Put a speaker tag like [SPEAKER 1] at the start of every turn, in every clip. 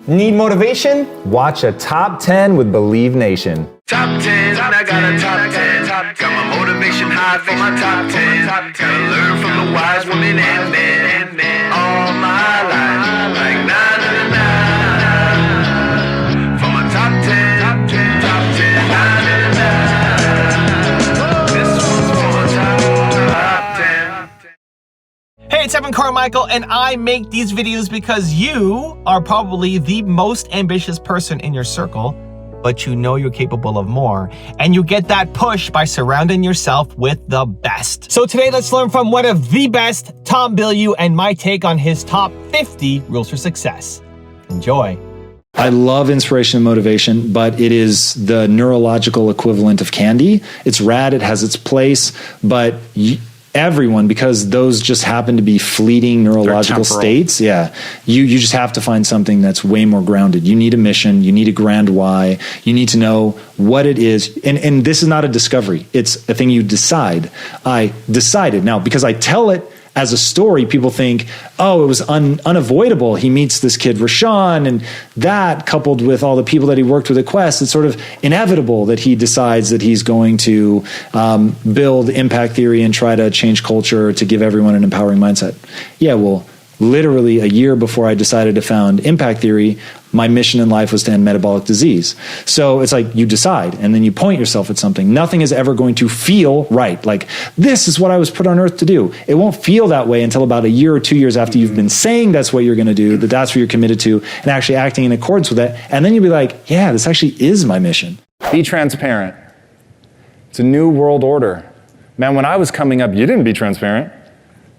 [SPEAKER 1] Need motivation? Watch a Top 10 with Believe Nation.
[SPEAKER 2] Top 10, I got a top 10. Got my motivation high for my top 10. Gotta learn from the wise women and men. All my life, like na na na na. For my top 10, top 10, na na na na. This one's for my top 10.
[SPEAKER 3] Hey, it's Evan Carmichael, and I make these videos because you are probably the most ambitious person in your circle, but you know you're capable of more, and you get that push by surrounding yourself with the best. So today, let's learn from one of the best, Tom Bilyeu, and my take on his top 50 rules for success. Enjoy.
[SPEAKER 4] I love inspiration and motivation, but it is the neurological equivalent of candy. It's rad, it has its place, but everyone, because those just happen to be fleeting neurological states. Yeah. You just have to find something that's way more grounded. You need a mission. You need a grand why. You need to know what it is. And this is not a discovery. It's a thing you decide. I decided. Now, because I tell it as a story, people think, oh, it was unavoidable. He meets this kid, Rashawn, and that coupled with all the people that he worked with at Quest, it's sort of inevitable that he decides that he's going to build impact theory and try to change culture to give everyone an empowering mindset. Yeah, well, literally a year before I decided to found impact theory, my mission in life was to end metabolic disease. So it's like you decide and then you point yourself at something. Nothing is ever going to feel right. Like, this is what I was put on earth to do. It won't feel that way until about a year or 2 years after you've been saying that's what you're going to do, that that's what you're committed to, and actually acting in accordance with that. And then you'll be like, yeah, this actually is my mission.
[SPEAKER 5] Be transparent. It's a new world order. Man, when I was coming up, you didn't be transparent.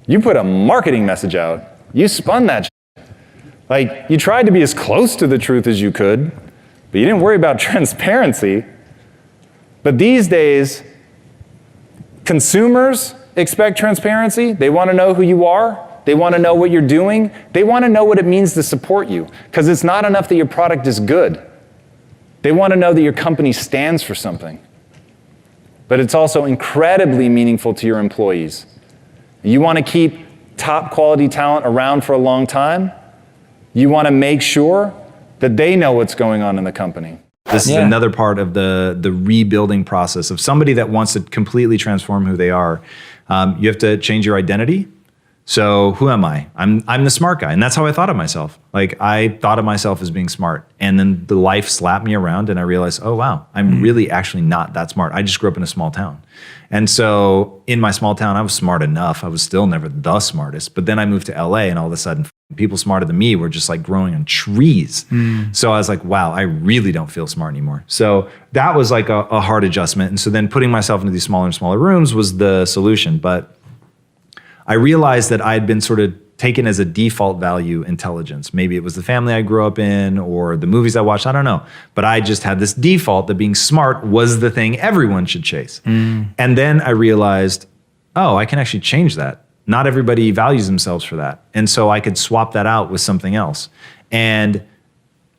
[SPEAKER 5] You put a marketing message out. You spun that shit. Like, you tried to be as close to the truth as you could, but you didn't worry about transparency. But these days, consumers expect transparency. They want to know who you are. They want to know what you're doing. They want to know what it means to support you, because it's not enough that your product is good. They want to know that your company stands for something. But it's also incredibly meaningful to your employees. You want to keep top quality talent around for a long time. You want to make sure that they know what's going on in the company.
[SPEAKER 4] This is another part of the rebuilding process of somebody that wants to completely transform who they are. You have to change your identity. So who am I? I'm the smart guy, and that's how I thought of myself. Like, I thought of myself as being smart, and then the life slapped me around, and I realized, oh wow, I'm really actually not that smart. I just grew up in a small town, and so in my small town, I was smart enough. I was still never the smartest, but then I moved to LA, and all of a sudden, people smarter than me were just like growing on trees. So I was like, wow, I really don't feel smart anymore. So that was like a hard adjustment, and so then putting myself into these smaller and smaller rooms was the solution, but I realized that I had been sort of taken as a default value intelligence. Maybe it was the family I grew up in or the movies I watched, I don't know. But I just had this default that being smart was the thing everyone should chase. And then I realized, oh, I can actually change that. Not everybody values themselves for that. And so I could swap that out with something else. And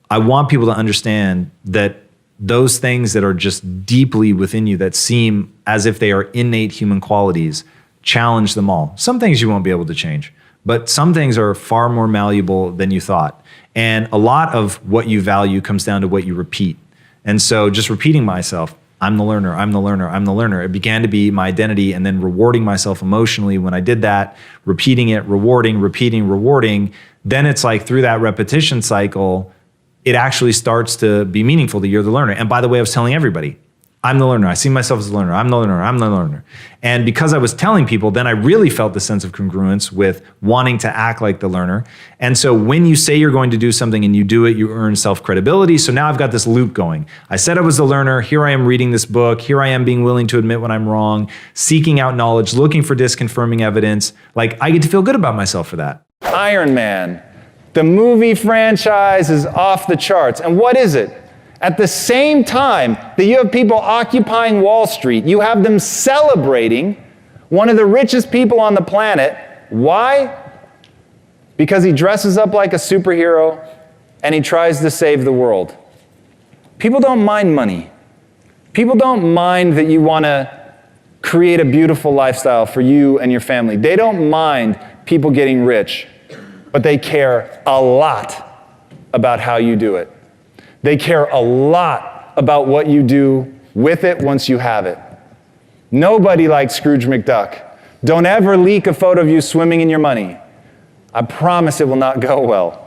[SPEAKER 4] I want people to understand that those things that are just deeply within you that seem as if they are innate human qualities, challenge them all. Some things you won't be able to change, but some things are far more malleable than you thought. And a lot of what you value comes down to what you repeat. And so just repeating myself, I'm the learner, I'm the learner, I'm the learner. It began to be my identity, and then rewarding myself emotionally when I did that, repeating it, rewarding, repeating, rewarding. Then it's like through that repetition cycle, it actually starts to be meaningful that you're the learner. And by the way, I was telling everybody, I'm the learner. I see myself as the learner. I'm the learner. I'm the learner. And because I was telling people, then I really felt the sense of congruence with wanting to act like the learner. And so when you say you're going to do something and you do it, you earn self-credibility. So now I've got this loop going. I said I was the learner. Here I am reading this book. Here I am being willing to admit when I'm wrong, seeking out knowledge, looking for disconfirming evidence. Like, I get to feel good about myself for that.
[SPEAKER 5] Iron Man, the movie franchise, is off the charts. And what is it? At the same time that you have people occupying Wall Street, you have them celebrating one of the richest people on the planet. Why? Because he dresses up like a superhero and he tries to save the world. People don't mind money. People don't mind that you want to create a beautiful lifestyle for you and your family. They don't mind people getting rich, but they care a lot about how you do it. They care a lot about what you do with it once you have it. Nobody likes Scrooge McDuck. Don't ever leak a photo of you swimming in your money. I promise it will not go well.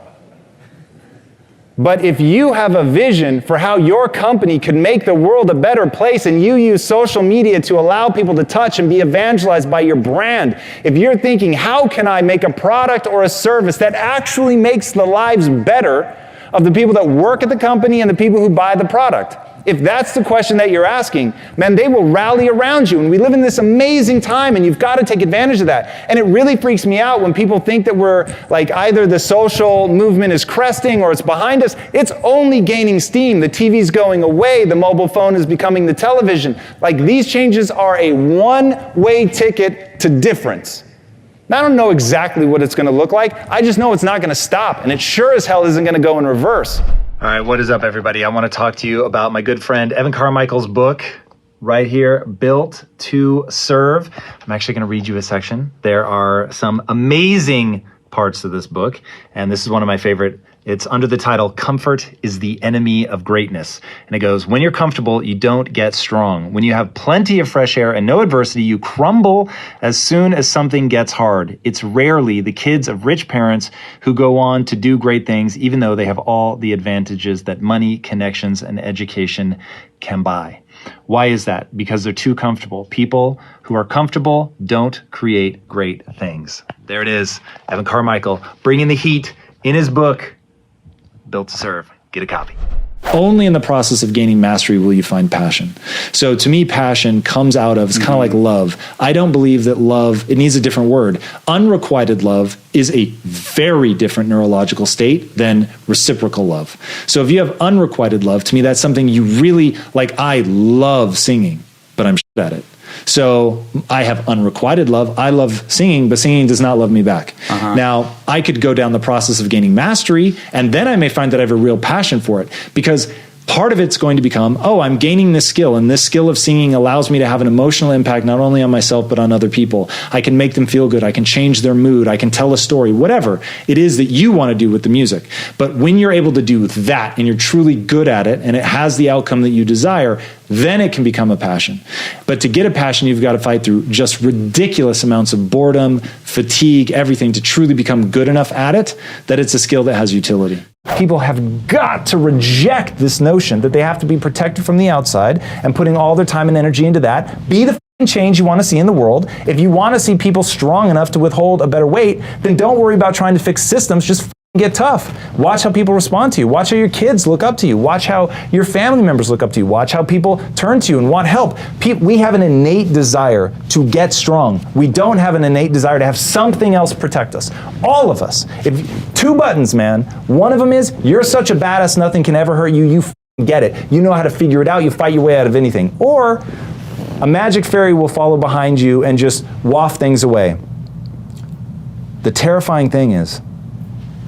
[SPEAKER 5] But if you have a vision for how your company could make the world a better place and you use social media to allow people to touch and be evangelized by your brand, if you're thinking, how can I make a product or a service that actually makes the lives better of the people that work at the company and the people who buy the product? If that's the question that you're asking, man, they will rally around you. And we live in this amazing time, and you've got to take advantage of that. And it really freaks me out when people think that we're like either the social movement is cresting or it's behind us. It's only gaining steam. The TV's going away. The mobile phone is becoming the television. Like, these changes are a one-way ticket to difference. Now, I don't know exactly what it's going to look like. I just know it's not going to stop. And it sure as hell isn't going to go in reverse.
[SPEAKER 4] All right, what is up, everybody? I want to talk to you about my good friend Evan Carmichael's book right here, Built to Serve. I'm actually going to read you a section. There are some amazing parts of this book, and this is one of my favorite. It's under the title, Comfort is the Enemy of Greatness. And it goes, when you're comfortable, you don't get strong. When you have plenty of fresh air and no adversity, you crumble as soon as something gets hard. It's rarely the kids of rich parents who go on to do great things, even though they have all the advantages that money, connections, and education can buy. Why is that? Because they're too comfortable. People who are comfortable don't create great things. There it is. Evan Carmichael bringing the heat in his book, Built to Serve. Get a copy.
[SPEAKER 6] Only in the process of gaining mastery will you find passion. So to me, passion comes out of, it's kind of like love. I don't believe that love, it needs a different word. Unrequited love is a very different neurological state than reciprocal love. So if you have unrequited love, to me, that's something you really, like, I love singing, but I'm shit at it. So I have unrequited love. I love singing, but singing does not love me back. Now, I could go down the process of gaining mastery, and then I may find that I have a real passion for it, because part of it's going to become, oh, I'm gaining this skill, and this skill of singing allows me to have an emotional impact not only on myself, but on other people. I can make them feel good. I can change their mood. I can tell a story, whatever it is that you want to do with the music. But when you're able to do that, and you're truly good at it, and it has the outcome that you desire, then it can become a passion. But to get a passion, you've got to fight through just ridiculous amounts of boredom, fatigue, everything to truly become good enough at it that it's a skill that has utility.
[SPEAKER 1] People have got to reject this notion that they have to be protected from the outside and putting all their time and energy into that. Be the change you want to see in the world. If you want to see people strong enough to withhold a better weight, then don't worry about trying to fix systems. Just get tough. Watch how people respond to you. Watch how your kids look up to you. Watch how your family members look up to you. Watch how people turn to you and want help. We have an innate desire to get strong. We don't have an innate desire to have something else protect us. All of us. Two buttons, man. One of them is, you're such a badass, nothing can ever hurt you. You get it. You know how to figure it out. You fight your way out of anything. Or a magic fairy will follow behind you and just waft things away. The terrifying thing is,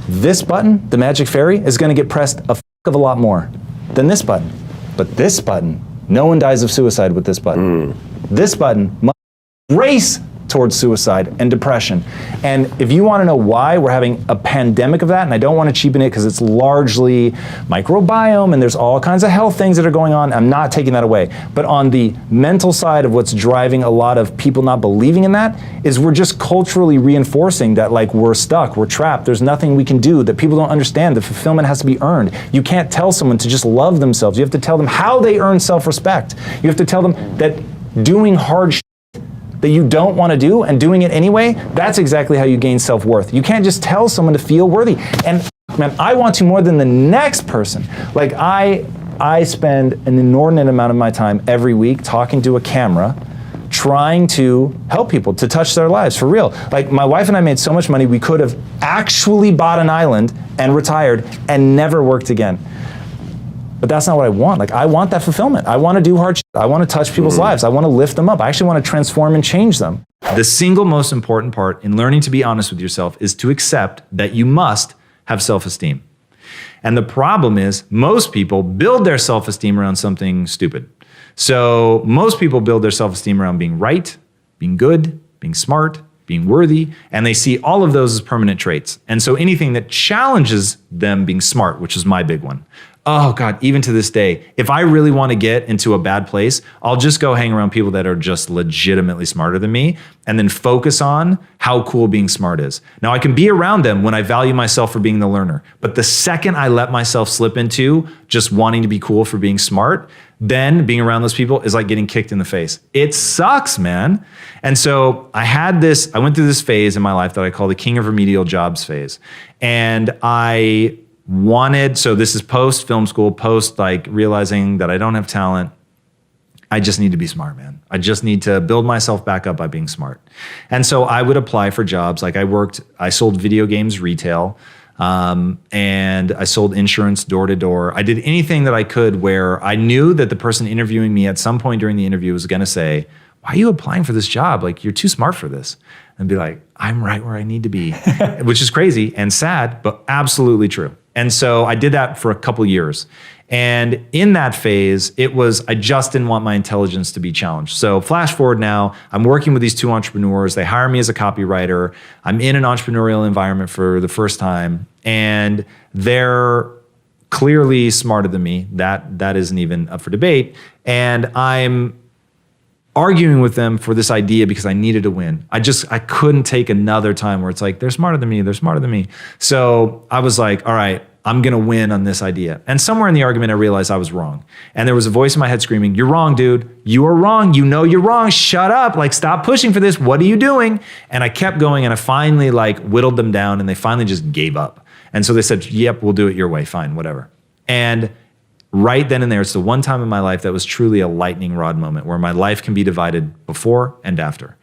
[SPEAKER 1] this button, the magic fairy, is going to get pressed a of a lot more than this button. But this button, no one dies of suicide with this button. This button must race towards suicide and depression. And if you want to know why we're having a pandemic of that, and I don't want to cheapen it because it's largely microbiome and there's all kinds of health things that are going on, I'm not taking that away. But on the mental side of what's driving a lot of people not believing in that is we're just culturally reinforcing that, like, we're stuck, we're trapped, there's nothing we can do, that people don't understand, the fulfillment has to be earned. You can't tell someone to just love themselves. You have to tell them how they earn self-respect. You have to tell them that doing hard shit that you don't want to do and doing it anyway, that's exactly how you gain self-worth. You can't just tell someone to feel worthy. And man, I want to more than the next person. Like, I spend an inordinate amount of my time every week talking to a camera, trying to help people, to touch their lives for real. Like, my wife and I made so much money, we could have actually bought an island and retired and never worked again. But that's not what I want. Like, I want that fulfillment. I want to do hard shit. I want to touch people's lives. I want to lift them up. I actually want to transform and change them.
[SPEAKER 4] The single most important part in learning to be honest with yourself is to accept that you must have self-esteem. And the problem is, most people build their self-esteem around something stupid. So most people build their self-esteem around being right, being good, being smart, being worthy, and they see all of those as permanent traits. And so anything that challenges them being smart, which is my big one. Oh God, even to this day, if I really want to get into a bad place, I'll just go hang around people that are just legitimately smarter than me and then focus on how cool being smart is. Now I can be around them when I value myself for being the learner, but the second I let myself slip into just wanting to be cool for being smart, then being around those people is like getting kicked in the face. It sucks, man. And so I went through this phase in my life that I call the king of remedial jobs phase. And so this is post film school, post like realizing that I don't have talent. I just need to be smart, man. I just need to build myself back up by being smart. And so I would apply for jobs. Like I sold video games retail, and I sold insurance door to door. I did anything that I could where I knew that the person interviewing me at some point during the interview was going to say, why are you applying for this job? Like, you're too smart for this. And be like, I'm right where I need to be, which is crazy and sad, but absolutely true. And so I did that for a couple years. And in that phase, I just didn't want my intelligence to be challenged. So flash forward now, I'm working with these two entrepreneurs. They hire me as a copywriter. I'm in an entrepreneurial environment for the first time, and they're clearly smarter than me. That isn't even up for debate. And I'm arguing with them for this idea because I needed to win. I couldn't take another time where it's like, they're smarter than me. So I was like, all right, I'm going to win on this idea. And somewhere in the argument, I realized I was wrong. And there was a voice in my head screaming, you're wrong, dude. You are wrong. You know you're wrong. Shut up. Like, stop pushing for this. What are you doing? And I kept going, and I finally like whittled them down, and they finally just gave up. And so they said, yep, we'll do it your way. Fine, whatever. And right then and there, it's the one time in my life that was truly a lightning rod moment where my life can be divided before and after.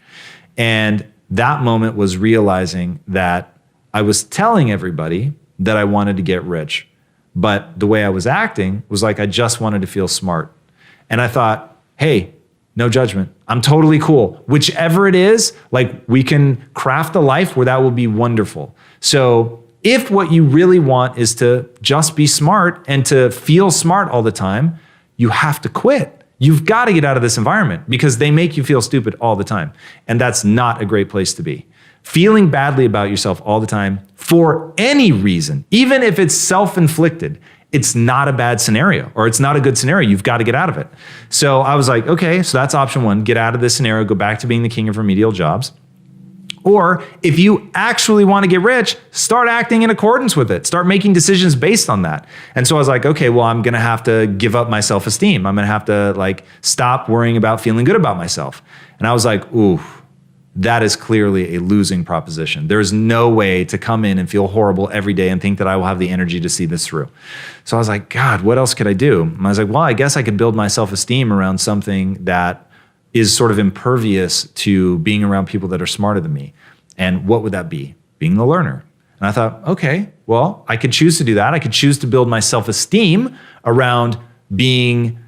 [SPEAKER 4] And that moment was realizing that I was telling everybody that I wanted to get rich, but the way I was acting was like I just wanted to feel smart. And I thought, hey, no judgment. I'm totally cool. Whichever it is, like, we can craft a life where that will be wonderful. So if what you really want is to just be smart and to feel smart all the time, you have to quit. You've got to get out of this environment because they make you feel stupid all the time. And that's not a great place to be. Feeling badly about yourself all the time for any reason, even if it's self-inflicted, it's not a bad scenario, or it's not a good scenario. You've got to get out of it. So I was like, okay, so that's option one, get out of this scenario, go back to being the king of remedial jobs. Or if you actually want to get rich, start acting in accordance with it. Start making decisions based on that. And so I was like, okay, well, I'm going to have to give up my self-esteem. I'm going to have to like stop worrying about feeling good about myself. And I was like, ooh, that is clearly a losing proposition. There's no way to come in and feel horrible every day and think that I will have the energy to see this through. So I was like, God, what else could I do? And I was like, well, I guess I could build my self-esteem around something that is sort of impervious to being around people that are smarter than me. And what would that be? Being the learner. And I thought, okay, well, I could choose to do that. I could choose to build my self-esteem around being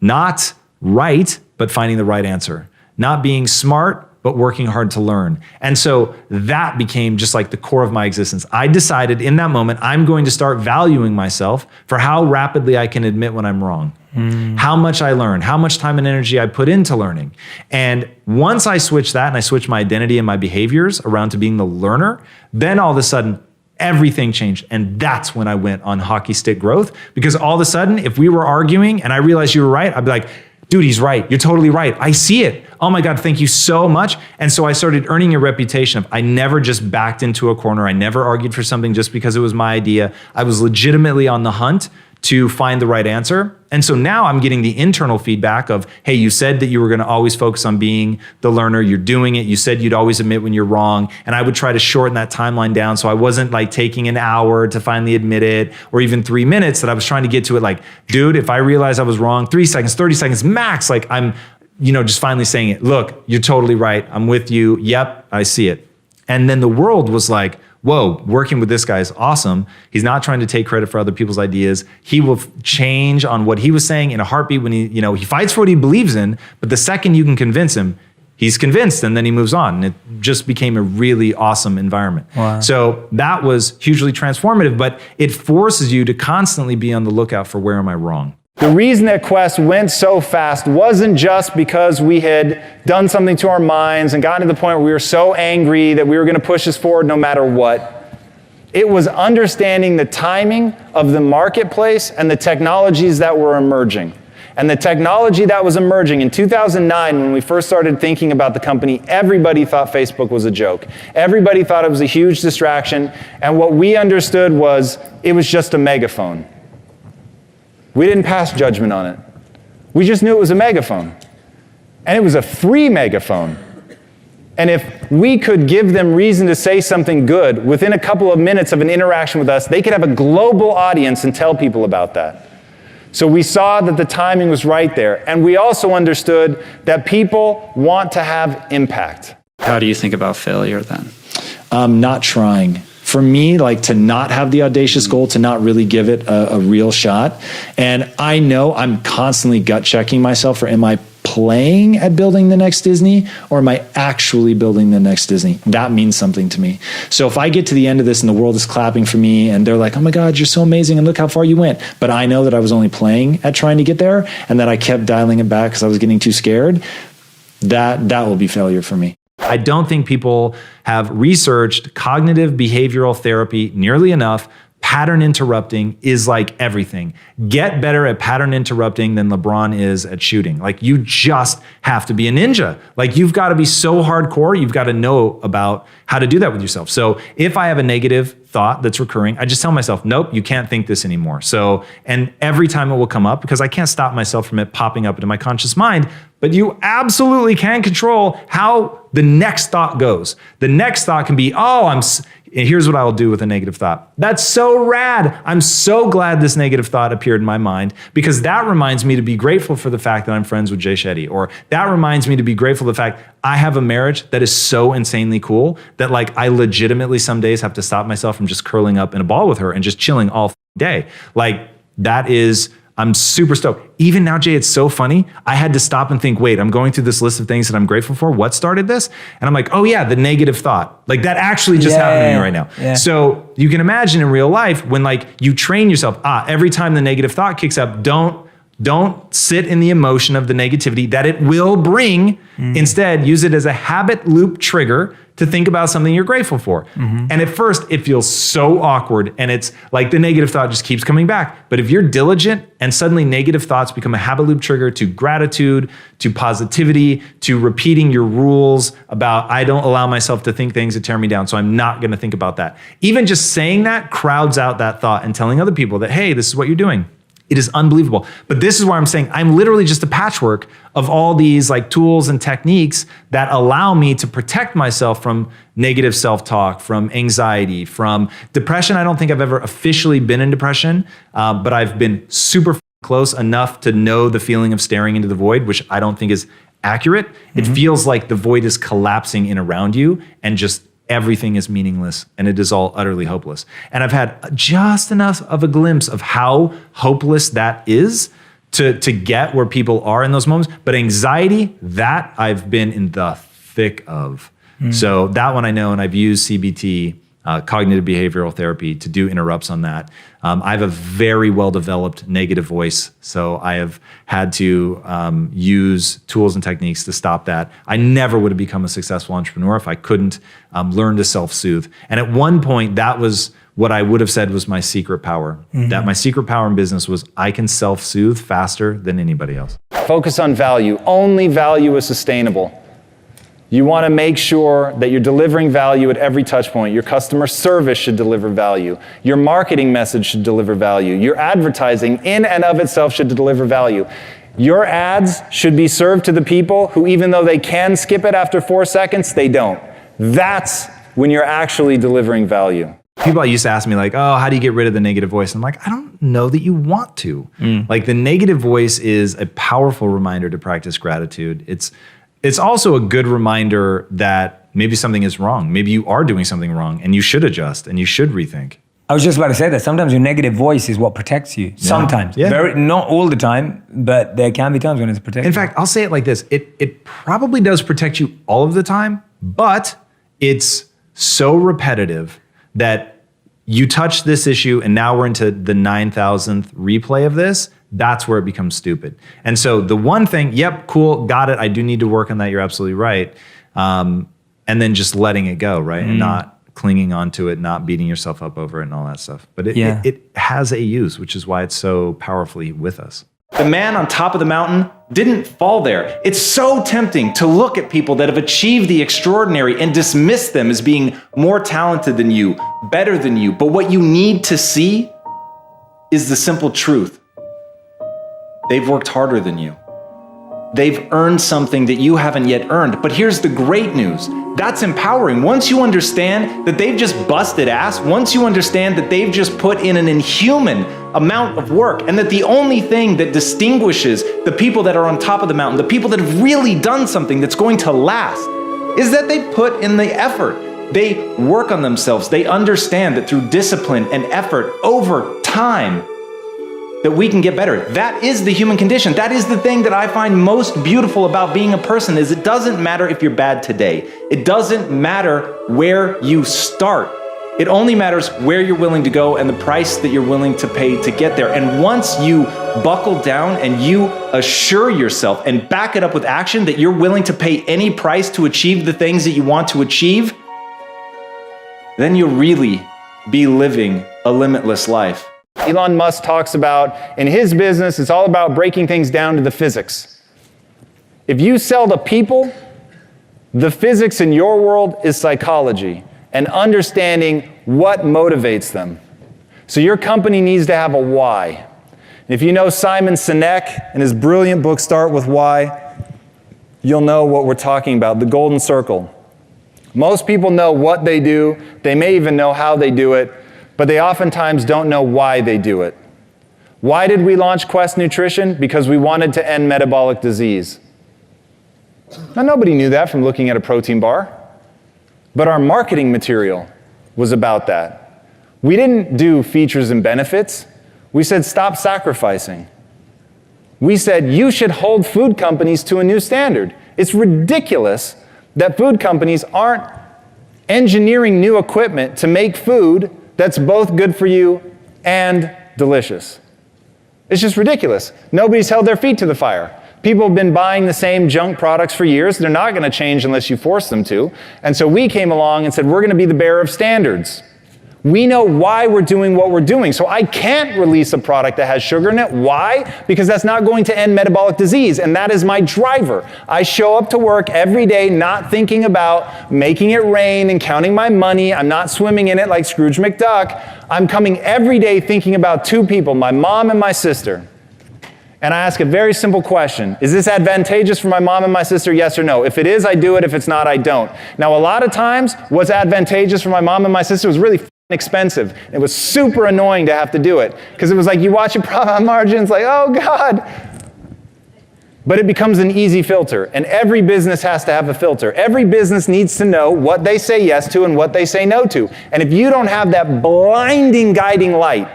[SPEAKER 4] not right, but finding the right answer. Not being smart, but working hard to learn. And so that became just like the core of my existence. I decided in that moment, I'm going to start valuing myself for how rapidly I can admit when I'm wrong. How much I learn, how much time and energy I put into learning. And once I switched that and I switched my identity and my behaviors around to being the learner, then all of a sudden, everything changed. And that's when I went on hockey stick growth. Because all of a sudden, if we were arguing and I realized you were right, I'd be like, dude, he's right. You're totally right. I see it. Oh my God, thank you so much. And so I started earning a reputation of I never just backed into a corner. I never argued for something just because it was my idea. I was legitimately on the hunt to find the right answer. And so now I'm getting the internal feedback of, hey, you said that you were going to always focus on being the learner. You're doing it. You said you'd always admit when you're wrong. And I would try to shorten that timeline down. So I wasn't like taking an hour to finally admit it, or even 3 minutes, that I was trying to get to it like, dude, if I realize I was wrong, 3 seconds, 30 seconds max, like I'm, just finally saying it. Look, you're totally right. I'm with you. Yep, I see it. And then the world was like, whoa, working with this guy is awesome. He's not trying to take credit for other people's ideas. He will change on what he was saying in a heartbeat when he fights for what he believes in, but the second you can convince him, he's convinced, and then he moves on. And it just became a really awesome environment. Wow. So that was hugely transformative, but it forces you to constantly be on the lookout for where am I wrong?
[SPEAKER 5] The reason that Quest went so fast wasn't just because we had done something to our minds and gotten to the point where we were so angry that we were going to push this forward no matter what. It was understanding the timing of the marketplace and the technologies that were emerging. And the technology that was emerging in 2009, when we first started thinking about the company, everybody thought Facebook was a joke. Everybody thought it was a huge distraction. And what we understood was it was just a megaphone. We didn't pass judgment on it. We just knew it was a megaphone. And it was a free megaphone. And if we could give them reason to say something good within a couple of minutes of an interaction with us, they could have a global audience and tell people about that. So we saw that the timing was right there. And we also understood that people want to have impact.
[SPEAKER 7] How do you think about failure then?
[SPEAKER 6] Not trying. For me, like to not have the audacious goal, to not really give it a real shot. And I know I'm constantly gut checking myself for, am I playing at building the next Disney, or am I actually building the next Disney? That means something to me. So if I get to the end of this and the world is clapping for me and they're like, oh my God, you're so amazing and look how far you went. But I know that I was only playing at trying to get there and that I kept dialing it back because I was getting too scared, that will be failure for me.
[SPEAKER 4] I don't think people have researched cognitive behavioral therapy nearly enough. Pattern interrupting is like everything. Get better at pattern interrupting than LeBron is at shooting. Like, you just have to be a ninja. Like, you've got to be so hardcore. You've got to know about how to do that with yourself. So if I have a negative thought that's recurring, I just tell myself, nope, you can't think this anymore. So, and every time it will come up, because I can't stop myself from it popping up into my conscious mind, but you absolutely can control how the next thought goes. The next thought can be, and here's what I'll do with a negative thought. That's so rad. I'm so glad this negative thought appeared in my mind, because that reminds me to be grateful for the fact that I'm friends with Jay Shetty. Or that reminds me to be grateful for the fact I have a marriage that is so insanely cool that, like, I legitimately some days have to stop myself from just curling up in a ball with her and just chilling all day. Like, that is, I'm super stoked. Even now, Jay, it's so funny. I had to stop and think, wait, I'm going through this list of things that I'm grateful for. What started this? And I'm like, oh yeah, the negative thought. Like, that actually just happened to me right now. Yeah. So you can imagine in real life when, like, you train yourself, every time the negative thought kicks up, don't sit in the emotion of the negativity that it will bring. Instead, use it as a habit loop trigger to think about something you're grateful for. And at first, it feels so awkward, and it's like the negative thought just keeps coming back. But if you're diligent and suddenly negative thoughts become a habit loop trigger to gratitude, to positivity, to repeating your rules about, I don't allow myself to think things that tear me down, so I'm not gonna think about that. Even just saying that crowds out that thought and telling other people that, hey, this is what you're doing. It is unbelievable. But this is where I'm saying I'm literally just a patchwork of all these, like, tools and techniques that allow me to protect myself from negative self-talk, from anxiety, from depression. I don't think I've ever officially been in depression, but I've been super close enough to know the feeling of staring into the void, which I don't think is accurate. It feels like the void is collapsing in around you and just everything is meaningless and it is all utterly hopeless. And I've had just enough of a glimpse of how hopeless that is to get where people are in those moments. But anxiety, that I've been in the thick of. So that one I know, and I've used CBT, cognitive behavioral therapy, to do interrupts on that. I have a very well-developed negative voice, so I have had to use tools and techniques to stop that. I never would have become a successful entrepreneur if I couldn't learn to self-soothe. And at one point, that was what I would have said was my secret power. That my secret power in business was I can self-soothe faster than anybody else.
[SPEAKER 5] Focus on value. Only value is sustainable. You want to make sure that you're delivering value at every touch point. Your customer service should deliver value. Your marketing message should deliver value. Your advertising in and of itself should deliver value. Your ads should be served to the people who, even though they can skip it after 4 seconds, they don't. That's when you're actually delivering value.
[SPEAKER 4] People used to ask me, like, oh, how do you get rid of the negative voice? I'm like, I don't know that you want to. Like, the negative voice is a powerful reminder to practice gratitude. It's also a good reminder that maybe something is wrong. Maybe you are doing something wrong and you should adjust and you should rethink.
[SPEAKER 8] I was just about to say that sometimes your negative voice is what protects you. Sometimes. Not all the time, but there can be times when it's protecting.
[SPEAKER 4] In fact, I'll say it like this. It probably does protect you all of the time, but it's so repetitive that you touch this issue and now we're into the 9,000th replay of this, that's where it becomes stupid. And so the one thing, yep, cool, got it. I do need to work on that. You're absolutely right. And then just letting it go, right? And not clinging onto it, not beating yourself up over it and all that stuff. But it has a use, which is why it's so powerfully with us.
[SPEAKER 5] The man on top of the mountain didn't fall there. It's so tempting to look at people that have achieved the extraordinary and dismiss them as being more talented than you, better than you. But what you need to see is the simple truth. They've worked harder than you. They've earned something that you haven't yet earned. But here's the great news. That's empowering. Once you understand that they've just busted ass, once you understand that they've just put in an inhuman amount of work, and that the only thing that distinguishes the people that are on top of the mountain, the people that have really done something that's going to last, is that they put in the effort. They work on themselves. They understand that through discipline and effort over time, that we can get better. That is the human condition. That is the thing that I find most beautiful about being a person, is it doesn't matter if you're bad today. It doesn't matter where you start. It only matters where you're willing to go and the price that you're willing to pay to get there. And once you buckle down and you assure yourself and back it up with action that you're willing to pay any price to achieve the things that you want to achieve, then you'll really be living a limitless life. Elon Musk talks about, in his business, it's all about breaking things down to the physics. If you sell to people, the physics in your world is psychology and understanding what motivates them. So your company needs to have a why. If you know Simon Sinek and his brilliant book, Start With Why, you'll know what we're talking about, the golden circle. Most people know what they do. They may even know how they do it, but they oftentimes don't know why they do it. Why did we launch Quest Nutrition? Because we wanted to end metabolic disease. Now, nobody knew that from looking at a protein bar, but our marketing material was about that. We didn't do features and benefits. We said, stop sacrificing. We said, you should hold food companies to a new standard. It's ridiculous that food companies aren't engineering new equipment to make food that's both good for you and delicious. It's just ridiculous. Nobody's held their feet to the fire. People have been buying the same junk products for years. They're not going to change unless you force them to. And so we came along and said, we're going to be the bearer of standards. We know why we're doing what we're doing. So I can't release a product that has sugar in it. Why? Because that's not going to end metabolic disease, and that is my driver. I show up to work every day not thinking about making it rain and counting my money. I'm not swimming in it like Scrooge McDuck. I'm coming every day thinking about two people, my mom and my sister. And I ask a very simple question. Is this advantageous for my mom and my sister? Yes or no? If it is, I do it. If it's not, I don't. Now, a lot of times, what's advantageous for my mom and my sister was really expensive. It was super annoying to have to do it because it was like you watch a profit margins like, oh God. But it becomes an easy filter, and every business has to have a filter. Every business needs to know what they say yes to and what they say no to. And if you don't have that blinding guiding light,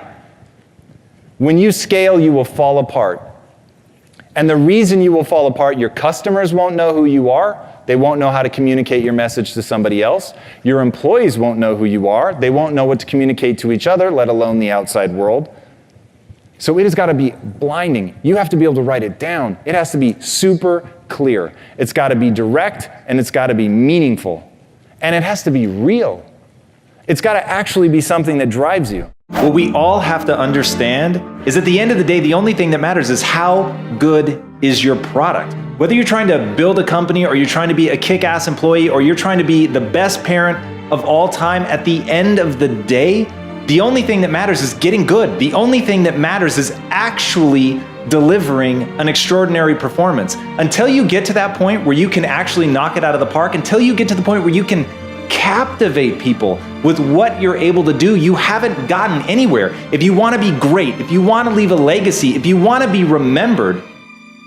[SPEAKER 5] when you scale, you will fall apart. And the reason you will fall apart, your customers won't know who you are. They won't know how to communicate your message to somebody else. Your employees won't know who you are. They won't know what to communicate to each other, let alone the outside world. So it has got to be blinding. You have to be able to write it down. It has to be super clear. It's got to be direct, and it's got to be meaningful. And it has to be real. It's got to actually be something that drives you. What we all have to understand is at the end of the day, the only thing that matters is how good is your product. Whether you're trying to build a company or you're trying to be a kick-ass employee or you're trying to be the best parent of all time, at the end of the day, the only thing that matters is getting good. The only thing that matters is actually delivering an extraordinary performance. Until you get to that point where you can actually knock it out of the park, until you get to the point where you can captivate people with what you're able to do, you haven't gotten anywhere. If you want to be great, if you want to leave a legacy, if you want to be remembered,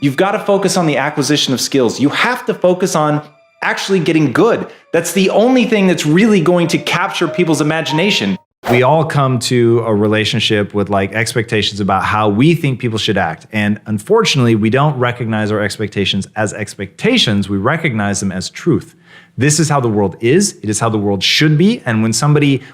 [SPEAKER 5] you've got to focus on the acquisition of skills. You have to focus on actually getting good. That's the only thing that's really going to capture people's imagination.
[SPEAKER 4] We all come to a relationship with like expectations about how we think people should act. And unfortunately, we don't recognize our expectations as expectations. We recognize them as truth. This is how the world is. It is how the world should be. And when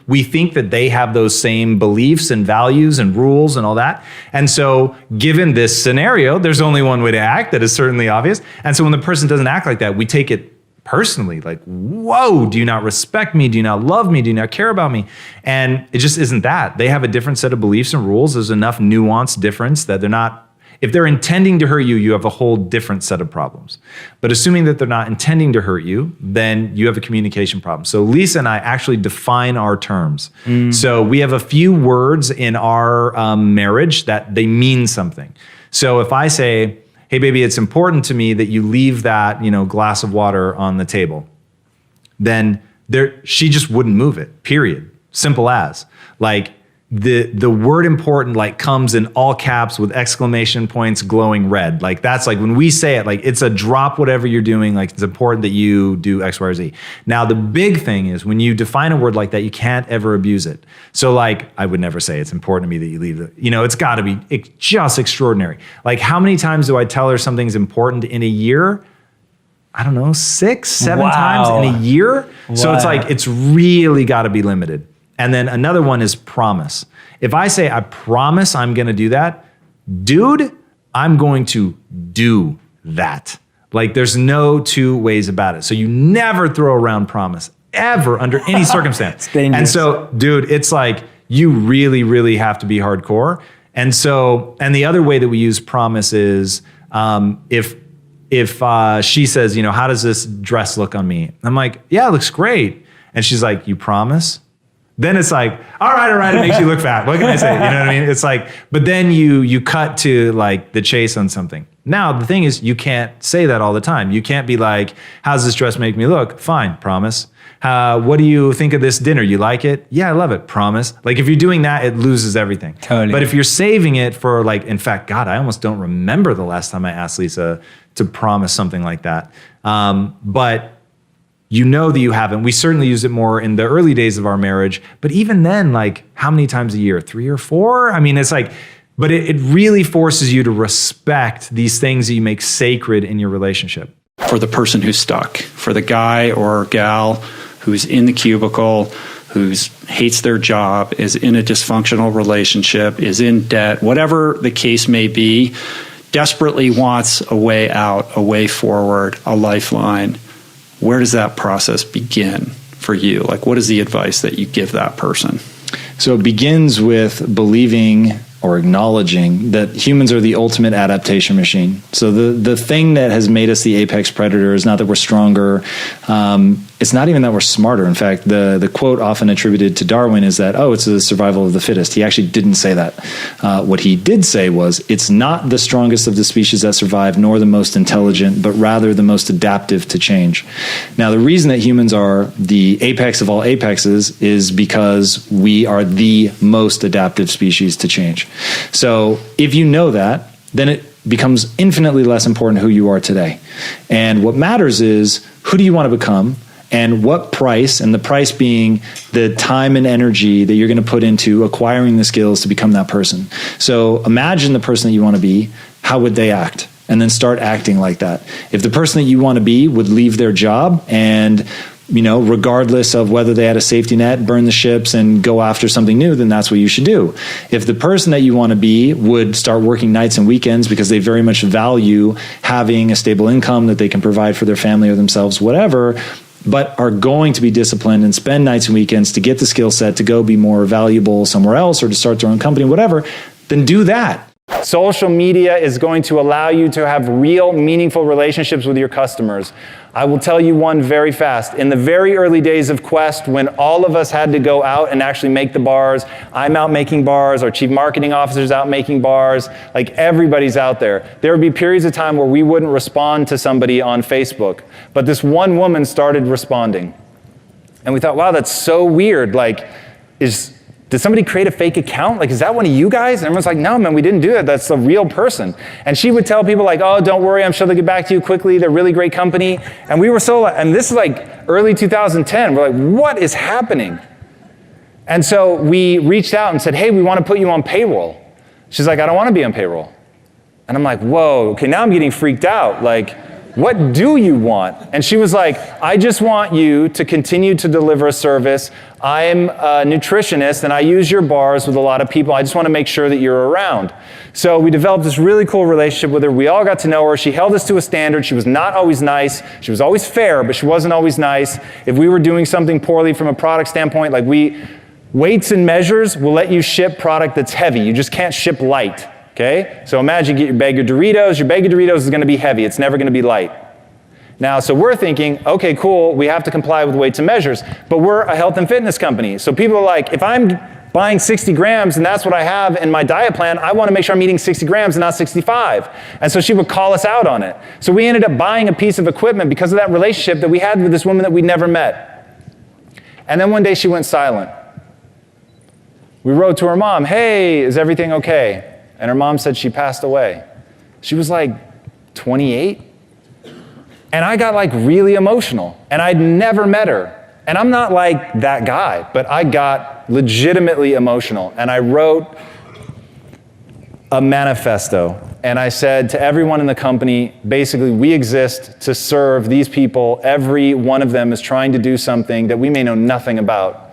[SPEAKER 4] we think that they have those same beliefs and values and rules and all that. And so given this scenario, there's only one way to act that is certainly obvious. And so when the person doesn't act like that, we take it personally, like, whoa, do you not respect me? Do you not love me? Do you not care about me? And it just isn't that. They have a different set of beliefs and rules. There's enough nuanced difference that they're not, if they're intending to hurt you, you have a whole different set of problems. But assuming that they're not intending to hurt you, then you have a communication problem. So Lisa and I actually define our terms. So we have a few words in our marriage that they mean something. So if I say, hey, baby, it's important to me that you leave that, glass of water on the table, then she just wouldn't move it, period. Simple as. Like, the word important comes in all caps with exclamation points glowing red. Like, that's like when we say it, like, it's a drop whatever you're doing, like, it's important that you do X, Y, or Z. Now, the big thing is when you define a word like that, you can't ever abuse it. So like, I would never say it's important to me that you leave it. It's got to be just extraordinary. Like, how many times do I tell her something's important in a year? I don't know, 6, 7 times in a year. Wow. So it's like, it's really got to be limited. And then another one is promise. If I say, I promise I'm going to do that, dude, I'm going to do that. Like, there's no two ways about it. So you never throw around promise, ever, under any circumstance. And so, dude, it's like, you really, really have to be hardcore. And so, and the other way that we use promise is if she says, how does this dress look on me? I'm like, yeah, it looks great. And she's like, you promise? Then it's like, all right, it makes you look fat. What can I say? You know what I mean? It's like, but then you cut to like the chase on something. Now, the thing is, you can't say that all the time. You can't be like, how's this dress make me look? Fine, promise. What do you think of this dinner? You like it? Yeah, I love it. Promise. Like, if you're doing that, it loses everything.
[SPEAKER 8] Totally.
[SPEAKER 4] But if you're saving it for like, in fact, God, I almost don't remember the last time I asked Lisa to promise something like that. But you know that you haven't. We certainly use it more in the early days of our marriage. But even then, like, how many times a year? 3 or 4? I mean, it's like, but it really forces you to respect these things that you make sacred in your relationship.
[SPEAKER 7] For the person who's stuck, for the guy or gal who's in the cubicle, who hates their job, is in a dysfunctional relationship, is in debt, whatever the case may be, desperately wants a way out, a way forward, a lifeline. Where does that process begin for you? Like, what is the advice that you give that person?
[SPEAKER 6] So it begins with believing or acknowledging that humans are the ultimate adaptation machine. So the thing that has made us the apex predator is not that we're stronger. It's not even that we're smarter. In fact, the quote often attributed to Darwin is that, it's the survival of the fittest. He actually didn't say that. What he did say was, it's not the strongest of the species that survive, nor the most intelligent, but rather the most adaptive to change. Now, the reason that humans are the apex of all apexes is because we are the most adaptive species to change. So if you know that, then it becomes infinitely less important who you are today. And what matters is, who do you want to become? And what price, and the price being the time and energy that you're going to put into acquiring the skills to become that person. So imagine the person that you want to be. How would they act? And then start acting like that. If the person that you want to be would leave their job and, regardless of whether they had a safety net, burn the ships and go after something new, then that's what you should do. If the person that you want to be would start working nights and weekends because they very much value having a stable income that they can provide for their family or themselves, whatever, but are going to be disciplined and spend nights and weekends to get the skill set to go be more valuable somewhere else or to start their own company, whatever, then do that.
[SPEAKER 5] Social media is going to allow you to have real, meaningful relationships with your customers. I will tell you one very fast. In the very early days of Quest, when all of us had to go out and actually make the bars, I'm out making bars, our chief marketing officer's out making bars, like everybody's out there. There would be periods of time where we wouldn't respond to somebody on Facebook. But this one woman started responding. And we thought, wow, that's so weird. Like, did somebody create a fake account? Like, is that one of you guys? And everyone's like, no, man, we didn't do that. That's a real person. And she would tell people like, oh, don't worry, I'm sure they'll get back to you quickly. They're a really great company. And we were and this is like early 2010. We're like, what is happening? And so we reached out and said, hey, we want to put you on payroll. She's like, I don't want to be on payroll. And I'm like, whoa, okay, now I'm getting freaked out. Like, what do you want? And she was like, I just want you to continue to deliver a service. I'm a nutritionist and I use your bars with a lot of people. I just want to make sure that you're around. So we developed this really cool relationship with her. We all got to know her. She held us to a standard. She was not always nice. She was always fair, but she wasn't always nice. If we were doing something poorly from a product standpoint, like weights and measures will let you ship product that's heavy. You just can't ship light. Okay? So imagine you get your bag of Doritos. Your bag of Doritos is going to be heavy. It's never going to be light. Now, so we're thinking, okay, cool, we have to comply with weights and measures, but we're a health and fitness company. So people are like, if I'm buying 60 grams and that's what I have in my diet plan, I want to make sure I'm eating 60 grams and not 65. And so she would call us out on it. So we ended up buying a piece of equipment because of that relationship that we had with this woman that we'd never met. And then one day she went silent. We wrote to her mom, hey, is everything okay? And her mom said she passed away. She was like 28. And I got like really emotional. And I'd never met her. And I'm not like that guy, but I got legitimately emotional. And I wrote a manifesto. And I said to everyone in the company, basically, we exist to serve these people. Every one of them is trying to do something that we may know nothing about.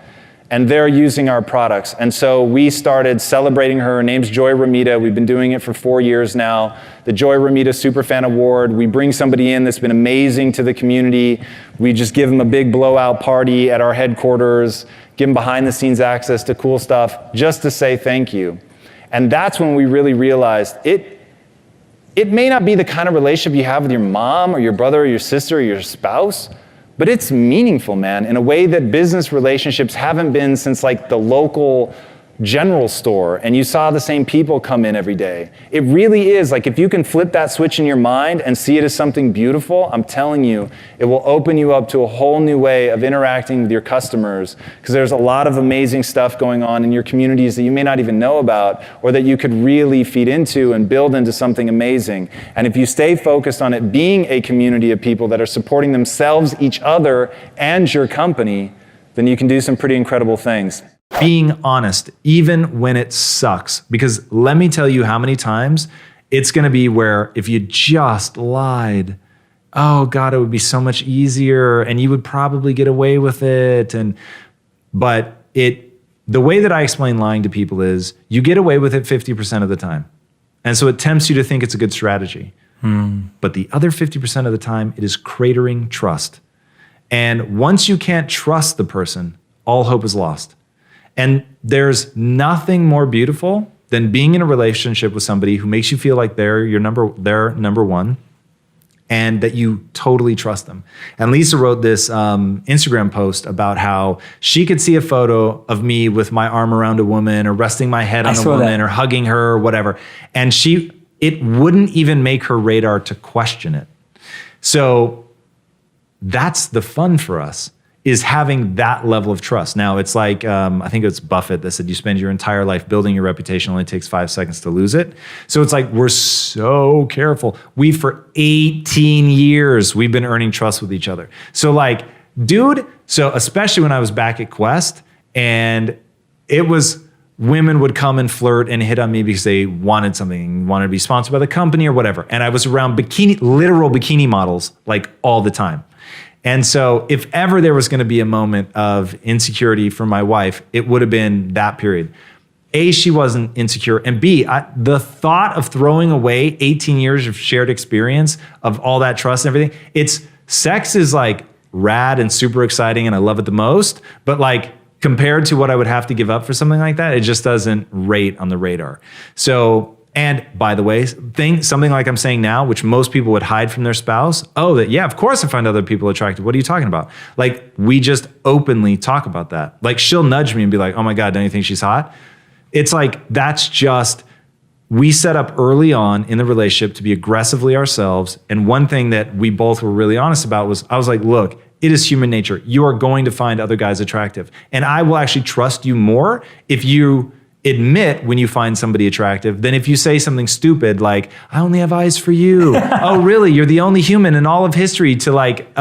[SPEAKER 5] And they're using our products. And so we started celebrating her. Her name's Joy Ramita. We've been doing it for 4 years now. The Joy Ramita Superfan Award. We bring somebody in that's been amazing to the community. We just give them a big blowout party at our headquarters, give them behind the scenes access to cool stuff, just to say thank you. And that's when we really realized it may not be the kind of relationship you have with your mom or your brother or your sister or your spouse, but it's meaningful, man, in a way that business relationships haven't been since like the local general store and you saw the same people come in every day. It really is like if you can flip that switch in your mind and see it as something beautiful, I'm telling you, it will open you up to a whole new way of interacting with your customers, because there's a lot of amazing stuff going on in your communities that you may not even know about or that you could really feed into and build into something amazing. And if you stay focused on it being a community of people that are supporting themselves, each other, and your company, then you can do some pretty incredible things.
[SPEAKER 4] Being honest, even when it sucks. Because let me tell you how many times it's going to be where if you just lied, oh God, it would be so much easier and you would probably get away with it. But the way that I explain lying to people is you get away with it 50% of the time. And so it tempts you to think it's a good strategy. But the other 50% of the time, it is cratering trust. And once you can't trust the person, all hope is lost. And there's nothing more beautiful than being in a relationship with somebody who makes you feel like they're number one, and that you totally trust them. And Lisa wrote this Instagram post about how she could see a photo of me with my arm around a woman or resting my head on a woman or hugging her or whatever. And it wouldn't even make her radar to question it. So that's the fun for us, is having that level of trust. Now, it's like, I think it's Buffett that said you spend your entire life building your reputation, only takes 5 seconds to lose it. So it's like, we're so careful. For 18 years, we've been earning trust with each other. So like, dude, so especially when I was back at Quest, and it was, women would come and flirt and hit on me because they wanted something, wanted to be sponsored by the company or whatever. And I was around literal bikini models like all the time. And so if ever there was going to be a moment of insecurity for my wife, it would have been that period. A, she wasn't insecure. And B, the thought of throwing away 18 years of shared experience of all that trust and everything, sex is like rad and super exciting and I love it the most. But like compared to what I would have to give up for something like that, it just doesn't rate on the radar. So, and by the way, something like I'm saying now, which most people would hide from their spouse, of course I find other people attractive. What are you talking about? Like, we just openly talk about that. Like, she'll nudge me and be like, oh my God, don't you think she's hot? It's like, that's just, we set up early on in the relationship to be aggressively ourselves. And one thing that we both were really honest about was, I was like, look, it is human nature. You are going to find other guys attractive. And I will actually trust you more if you admit when you find somebody attractive than if you say something stupid like, I only have eyes for you. Oh, really? You're the only human in all of history to like,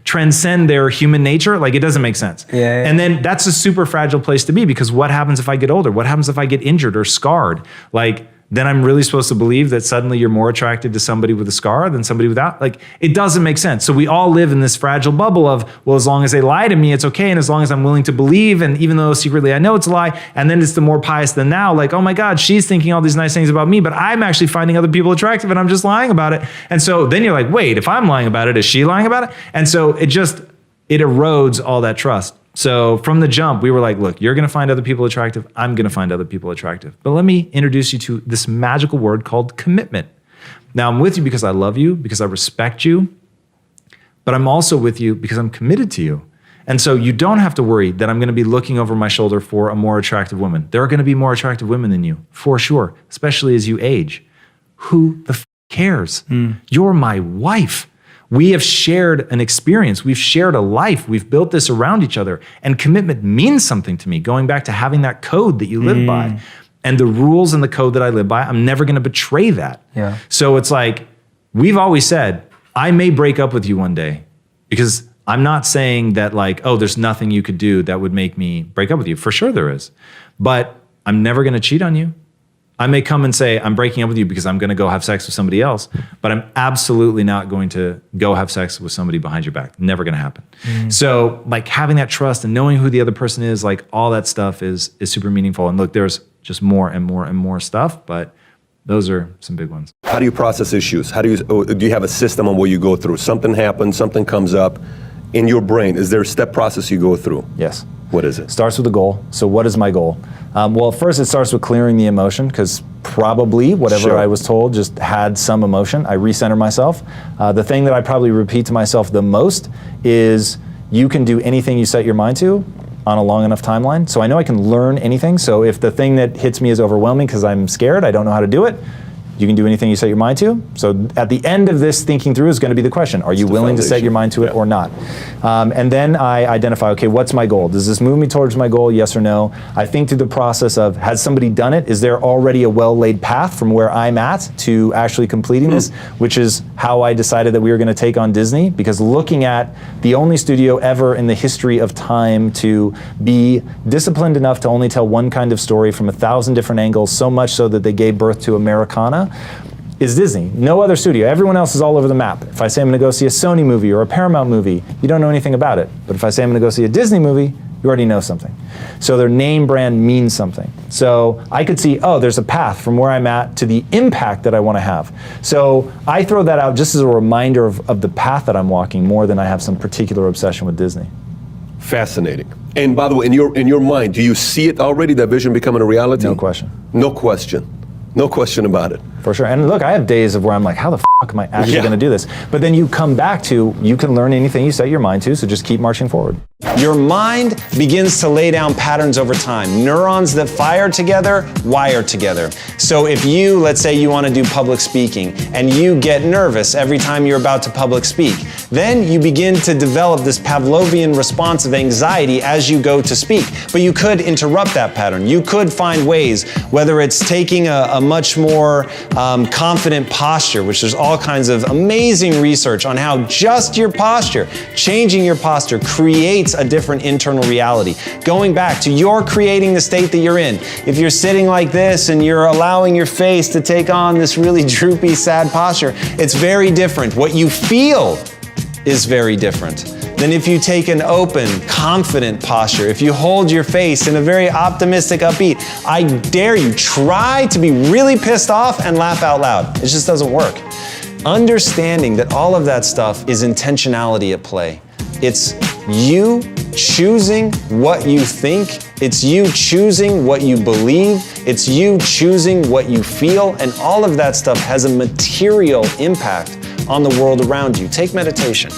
[SPEAKER 4] transcend their human nature? Like, it doesn't make sense. Yeah. And then that's a super fragile place to be, because what happens if I get older? What happens if I get injured or scarred? Like, then I'm really supposed to believe that suddenly you're more attracted to somebody with a scar than somebody without. Like, it doesn't make sense. So we all live in this fragile bubble of, well, as long as they lie to me, it's okay. And as long as I'm willing to believe, and even though secretly I know it's a lie, and then it's the more pious than now, like, oh my God, she's thinking all these nice things about me, but I'm actually finding other people attractive and I'm just lying about it. And so then you're like, wait, if I'm lying about it, is she lying about it? And so it erodes all that trust. So from the jump, we were like, look, you're going to find other people attractive. I'm going to find other people attractive. But let me introduce you to this magical word called commitment. Now, I'm with you because I love you, because I respect you, but I'm also with you because I'm committed to you. And so you don't have to worry that I'm going to be looking over my shoulder for a more attractive woman. There are going to be more attractive women than you, for sure, especially as you age. Who the cares? You're my wife. We have shared an experience. We've shared a life. We've built this around each other. And commitment means something to me, going back to having that code that you live by. And the rules and the code that I live by, I'm never going to betray that.
[SPEAKER 8] Yeah.
[SPEAKER 4] So it's like, we've always said, I may break up with you one day, because I'm not saying that like, oh, there's nothing you could do that would make me break up with you. For sure there is. But I'm never going to cheat on you. I may come and say, I'm breaking up with you because I'm going to go have sex with somebody else, but I'm absolutely not going to go have sex with somebody behind your back. Never going to happen. So like having that trust and knowing who the other person is, like all that stuff is super meaningful. And look, there's just more and more and more stuff, but those are some big ones.
[SPEAKER 9] How do you process issues? Do you have a system on what you go through? Something happens, something comes up in your brain. Is there a step process you go through?
[SPEAKER 1] Yes.
[SPEAKER 9] What is it?
[SPEAKER 1] Starts with a goal. So what is my goal? Well, first it starts with clearing the emotion, because probably whatever I was told just had some emotion. I recenter myself. The thing that I probably repeat to myself the most is, you can do anything you set your mind to on a long enough timeline. So I know I can learn anything. So if the thing that hits me is overwhelming because I'm scared, I don't know how to do it, you can do anything you set your mind to. So at the end of this thinking through is going to be the question, are you willing to set your mind to it or not? And then I identify, okay, what's my goal? Does this move me towards my goal, yes or no? I think through the process of, has somebody done it? Is there already a well-laid path from where I'm at to actually completing this? Which is how I decided that we were going to take on Disney, because looking at the only studio ever in the history of time to be disciplined enough to only tell one kind of story from 1,000 different angles, so much so that they gave birth to Americana, is Disney. No other studio. Everyone else is all over the map. If I say I'm going to go see a Sony movie or a Paramount movie, you don't know anything about it. But if I say I'm going to go see a Disney movie, you already know something. So their name brand means something. So I could see, oh, there's a path from where I'm at to the impact that I want to have. So I throw that out just as a reminder of the path that I'm walking, more than I have some particular obsession with Disney.
[SPEAKER 9] Fascinating. And by the way, in your mind, do you see it already, that vision becoming a reality?
[SPEAKER 1] No question.
[SPEAKER 9] No question. No question about it.
[SPEAKER 1] For sure. And look, I have days of where I'm like, how the fuck am I actually going to do this? But then you come back to, you can learn anything you set your mind to, so just keep marching forward.
[SPEAKER 10] Your mind begins to lay down patterns over time. Neurons that fire together, wire together. So if you, let's say you want to do public speaking, and you get nervous every time you're about to public speak, then you begin to develop this Pavlovian response of anxiety as you go to speak. But you could interrupt that pattern. You could find ways, whether it's taking a much more confident posture, which there's all kinds of amazing research on how just your posture, changing your posture, creates a different internal reality. Going back to you're creating the state that you're in. If you're sitting like this and you're allowing your face to take on this really droopy, sad posture, it's very different. What you feel is very different than if you take an open, confident posture. If you hold your face in a very optimistic, upbeat, I dare you, try to be really pissed off and laugh out loud. It just doesn't work. Understanding that all of that stuff is intentionality at play. It's you choosing what you think. It's you choosing what you believe. It's you choosing what you feel. And all of that stuff has a material impact on the world around you. Take meditation.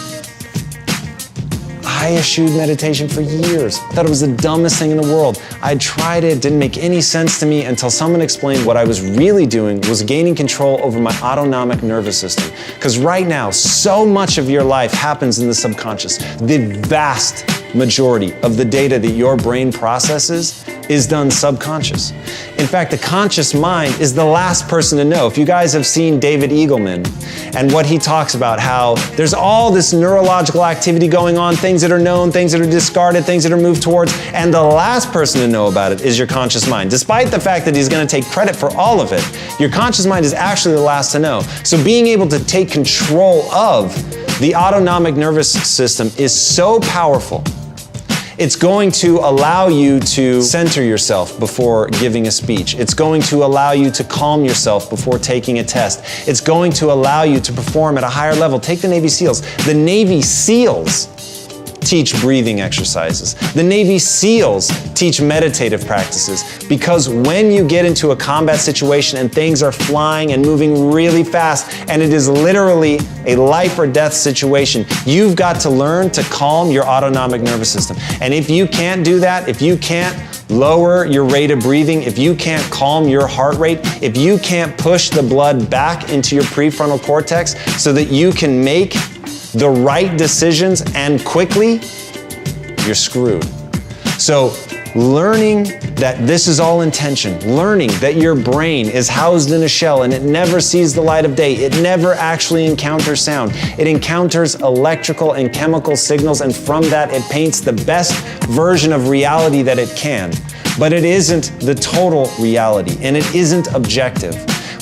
[SPEAKER 10] I eschewed meditation for years. I thought it was the dumbest thing in the world. I tried it, didn't make any sense to me until someone explained what I was really doing was gaining control over my autonomic nervous system. Because right now, so much of your life happens in the subconscious. The vast majority of the data that your brain processes is done subconscious. In fact, the conscious mind is the last person to know. If you guys have seen David Eagleman and what he talks about, how there's all this neurological activity going on, things that are known, things that are discarded, things that are moved towards, and the last person to know about it is your conscious mind. Despite the fact that he's going to take credit for all of it, your conscious mind is actually the last to know. So being able to take control of the autonomic nervous system is so powerful. It's going to allow you to center yourself before giving a speech. It's going to allow you to calm yourself before taking a test. It's going to allow you to perform at a higher level. Take the Navy SEALs. The Navy SEALs teach breathing exercises. The Navy SEALs teach meditative practices, because when you get into a combat situation and things are flying and moving really fast and it is literally a life or death situation, you've got to learn to calm your autonomic nervous system. And if you can't do that, if you can't lower your rate of breathing, if you can't calm your heart rate, if you can't push the blood back into your prefrontal cortex so that you can make the right decisions and quickly, you're screwed. So learning that this is all intention, learning that your brain is housed in a shell and it never sees the light of day, it never actually encounters sound, it encounters electrical and chemical signals, and from that it paints the best version of reality that it can. But it isn't the total reality, and it isn't objective.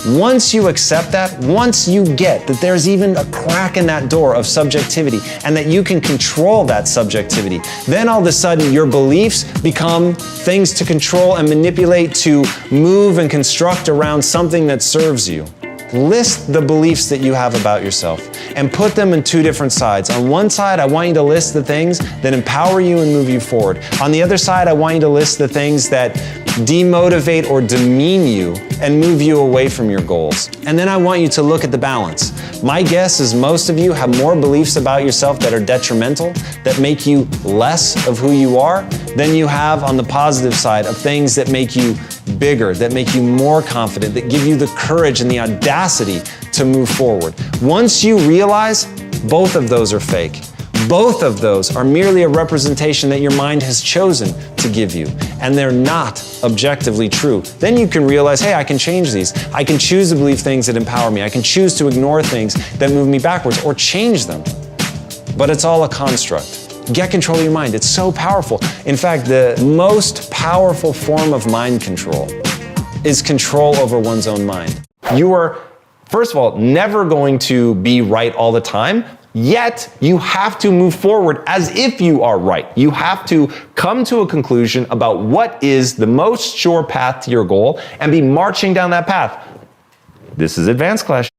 [SPEAKER 10] Once you accept that, once you get that there's even a crack in that door of subjectivity and that you can control that subjectivity, then all of a sudden your beliefs become things to control and manipulate, to move and construct around something that serves you. List the beliefs that you have about yourself and put them in two different sides. On one side, I want you to list the things that empower you and move you forward. On the other side, I want you to list the things that demotivate or demean you and move you away from your goals. And then I want you to look at the balance. My guess is most of you have more beliefs about yourself that are detrimental, that make you less of who you are, than you have on the positive side of things that make you bigger, that make you more confident, that give you the courage and the audacity to move forward. Once you realize both of those are fake, both of those are merely a representation that your mind has chosen to give you, and they're not objectively true, then you can realize, hey, I can change these. I can choose to believe things that empower me. I can choose to ignore things that move me backwards or change them. But it's all a construct. Get control of your mind. It's so powerful. In fact, the most powerful form of mind control is control over one's own mind. You are, first of all, never going to be right all the time. Yet, you have to move forward as if you are right. You have to come to a conclusion about what is the most sure path to your goal and be marching down that path. This is advanced class,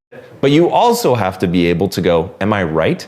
[SPEAKER 10] but you also have to be able to go, am I right?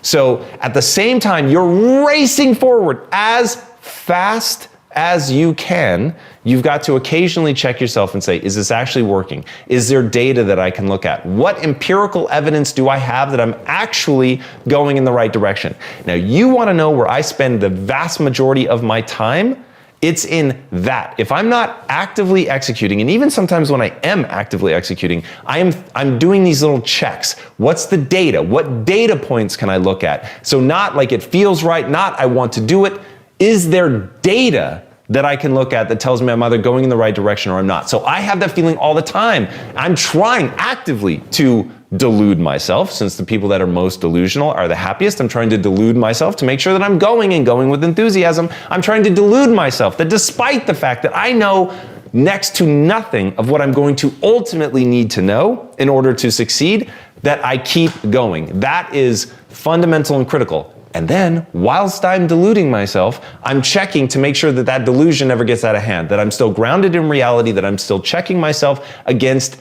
[SPEAKER 10] So at the same time, you're racing forward as fast as you can. You've got to occasionally check yourself and say, is this actually working? Is there data that I can look at? What empirical evidence do I have that I'm actually going in the right direction? Now, you want to know where I spend the vast majority of my time? It's in that. If I'm not actively executing, and even sometimes when I am actively executing, I'm doing these little checks. What's the data? What data points can I look at? So not like it feels right, not I want to do it. Is there data that I can look at that tells me I'm either going in the right direction or I'm not? So I have that feeling all the time. I'm trying actively to delude myself, since the people that are most delusional are the happiest. I'm trying to delude myself to make sure that I'm going with enthusiasm. I'm trying to delude myself that despite the fact that I know next to nothing of what I'm going to ultimately need to know in order to succeed, that I keep going. That is fundamental and critical. And then, whilst I'm deluding myself, I'm checking to make sure that that delusion never gets out of hand, that I'm still grounded in reality, that I'm still checking myself against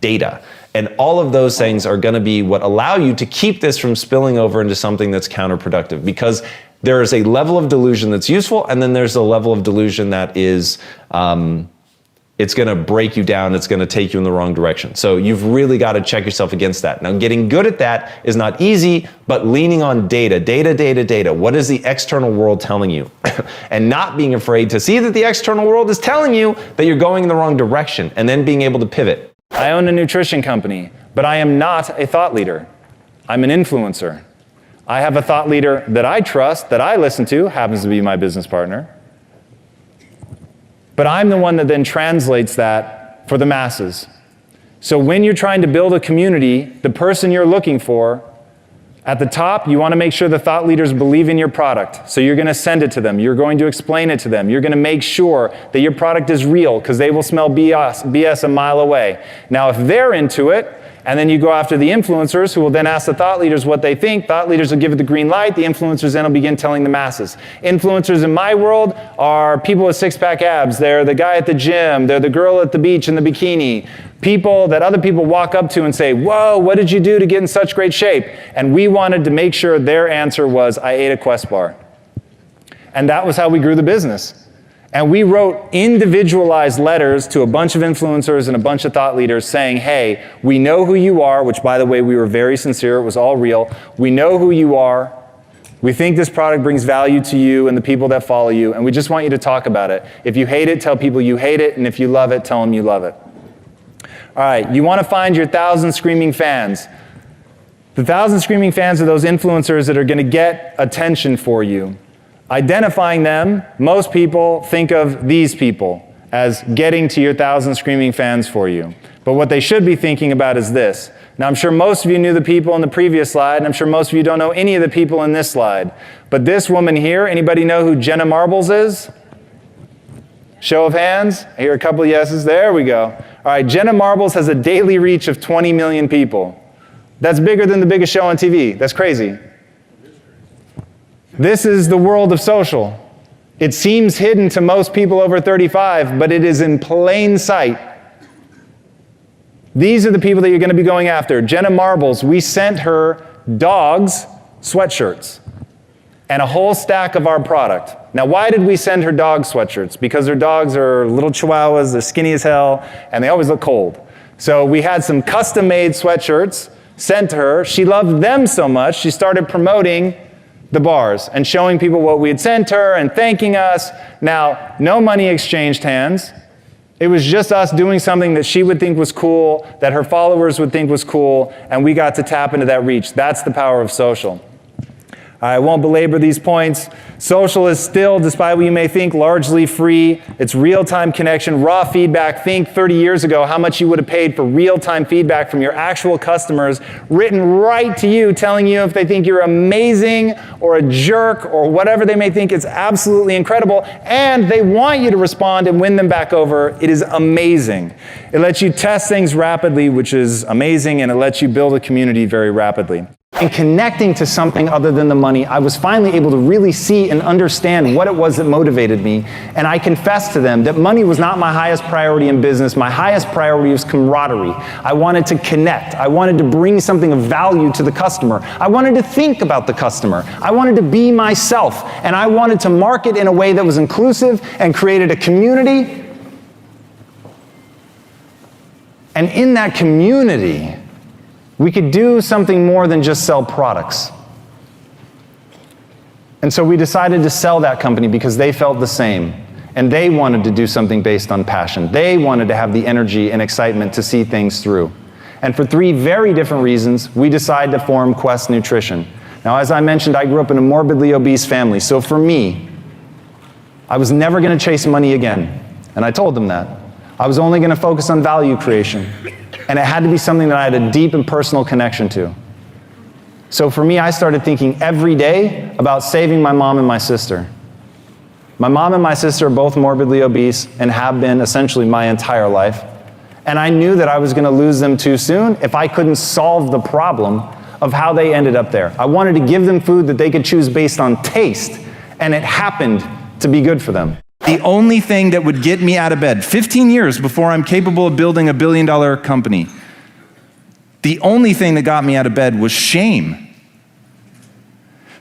[SPEAKER 10] data. And all of those things are going to be what allow you to keep this from spilling over into something that's counterproductive, because there is a level of delusion that's useful, and then there's a level of delusion that is it's going to break you down. It's going to take you in the wrong direction. So you've really got to check yourself against that. Now, getting good at that is not easy, but leaning on data. What is the external world telling you? And not being afraid to see that the external world is telling you that you're going in the wrong direction, and then being able to pivot.
[SPEAKER 5] I own a nutrition company, but I am not a thought leader. I'm an influencer. I have a thought leader that I trust, that I listen to, happens to be my business partner. But I'm the one that then translates that for the masses. So when you're trying to build a community, the person you're looking for, at the top, you want to make sure the thought leaders believe in your product. So you're going to send it to them. You're going to explain it to them. You're going to make sure that your product is real, because they will smell BS a mile away. Now, if they're into it, and then you go after the influencers who will then ask the thought leaders what they think. Thought leaders will give it the green light. The influencers then will begin telling the masses. Influencers in my world are people with six-pack abs. They're the guy at the gym. They're the girl at the beach in the bikini. People that other people walk up to and say, whoa, what did you do to get in such great shape? And we wanted to make sure their answer was, I ate a Quest bar. And that was how we grew the business. And we wrote individualized letters to a bunch of influencers and a bunch of thought leaders saying, hey, we know who you are, which, by the way, we were very sincere. It was all real. We know who you are. We think this product brings value to you and the people that follow you, and we just want you to talk about it. If you hate it, tell people you hate it, and if you love it, tell them you love it. All right, you want to find your 1,000 screaming fans. The 1,000 screaming fans are those influencers that are going to get attention for you. Identifying them, most people think of these people as getting to your 1,000 screaming fans for you. But what they should be thinking about is this. Now, I'm sure most of you knew the people in the previous slide, and I'm sure most of you don't know any of the people in this slide. But this woman here, anybody know who Jenna Marbles is? Show of hands. I hear a couple of yeses. There we go. All right, Jenna Marbles has a daily reach of 20 million people. That's bigger than the biggest show on TV. That's crazy. This is the world of social. It seems hidden to most people over 35, but it is in plain sight. These are the people that you're going to be going after. Jenna Marbles, we sent her dogs' sweatshirts and a whole stack of our product. Now, why did we send her dog sweatshirts? Because her dogs are little chihuahuas, they're skinny as hell, and they always look cold. So we had some custom-made sweatshirts sent to her. She loved them so much, she started promoting the bars and showing people what we had sent her and thanking us. Now, no money exchanged hands. It was just us doing something that she would think was cool, that her followers would think was cool, and we got to tap into that reach. That's the power of social. I won't belabor these points. Social is still, despite what you may think, largely free. It's real-time connection, raw feedback. Think 30 years ago how much you would have paid for real-time feedback from your actual customers, written right to you, telling you if they think you're amazing or a jerk or whatever they may think. It's absolutely incredible, and they want you to respond and win them back over. It is amazing. It lets you test things rapidly, which is amazing, and it lets you build a community very rapidly. And connecting to something other than the money, I was finally able to really see and understand what it was that motivated me. And I confessed to them that money was not my highest priority in business. My highest priority was camaraderie. I wanted to connect. I wanted to bring something of value to the customer. I wanted to think about the customer. I wanted to be myself. And I wanted to market in a way that was inclusive and created a community. And in that community, we could do something more than just sell products. And so we decided to sell that company because they felt the same. And they wanted to do something based on passion. They wanted to have the energy and excitement to see things through. And for 3 very different reasons, we decided to form Quest Nutrition. Now, as I mentioned, I grew up in a morbidly obese family. So for me, I was never going to chase money again. And I told them that. I was only going to focus on value creation. And it had to be something that I had a deep and personal connection to. So for me, I started thinking every day about saving my mom and my sister. My mom and my sister are both morbidly obese and have been essentially my entire life. And I knew that I was going to lose them too soon if I couldn't solve the problem of how they ended up there. I wanted to give them food that they could choose based on taste, and it happened to be good for them. The only thing that would get me out of bed, 15 years before I'm capable of building a $1 billion company, the only thing that got me out of bed was shame.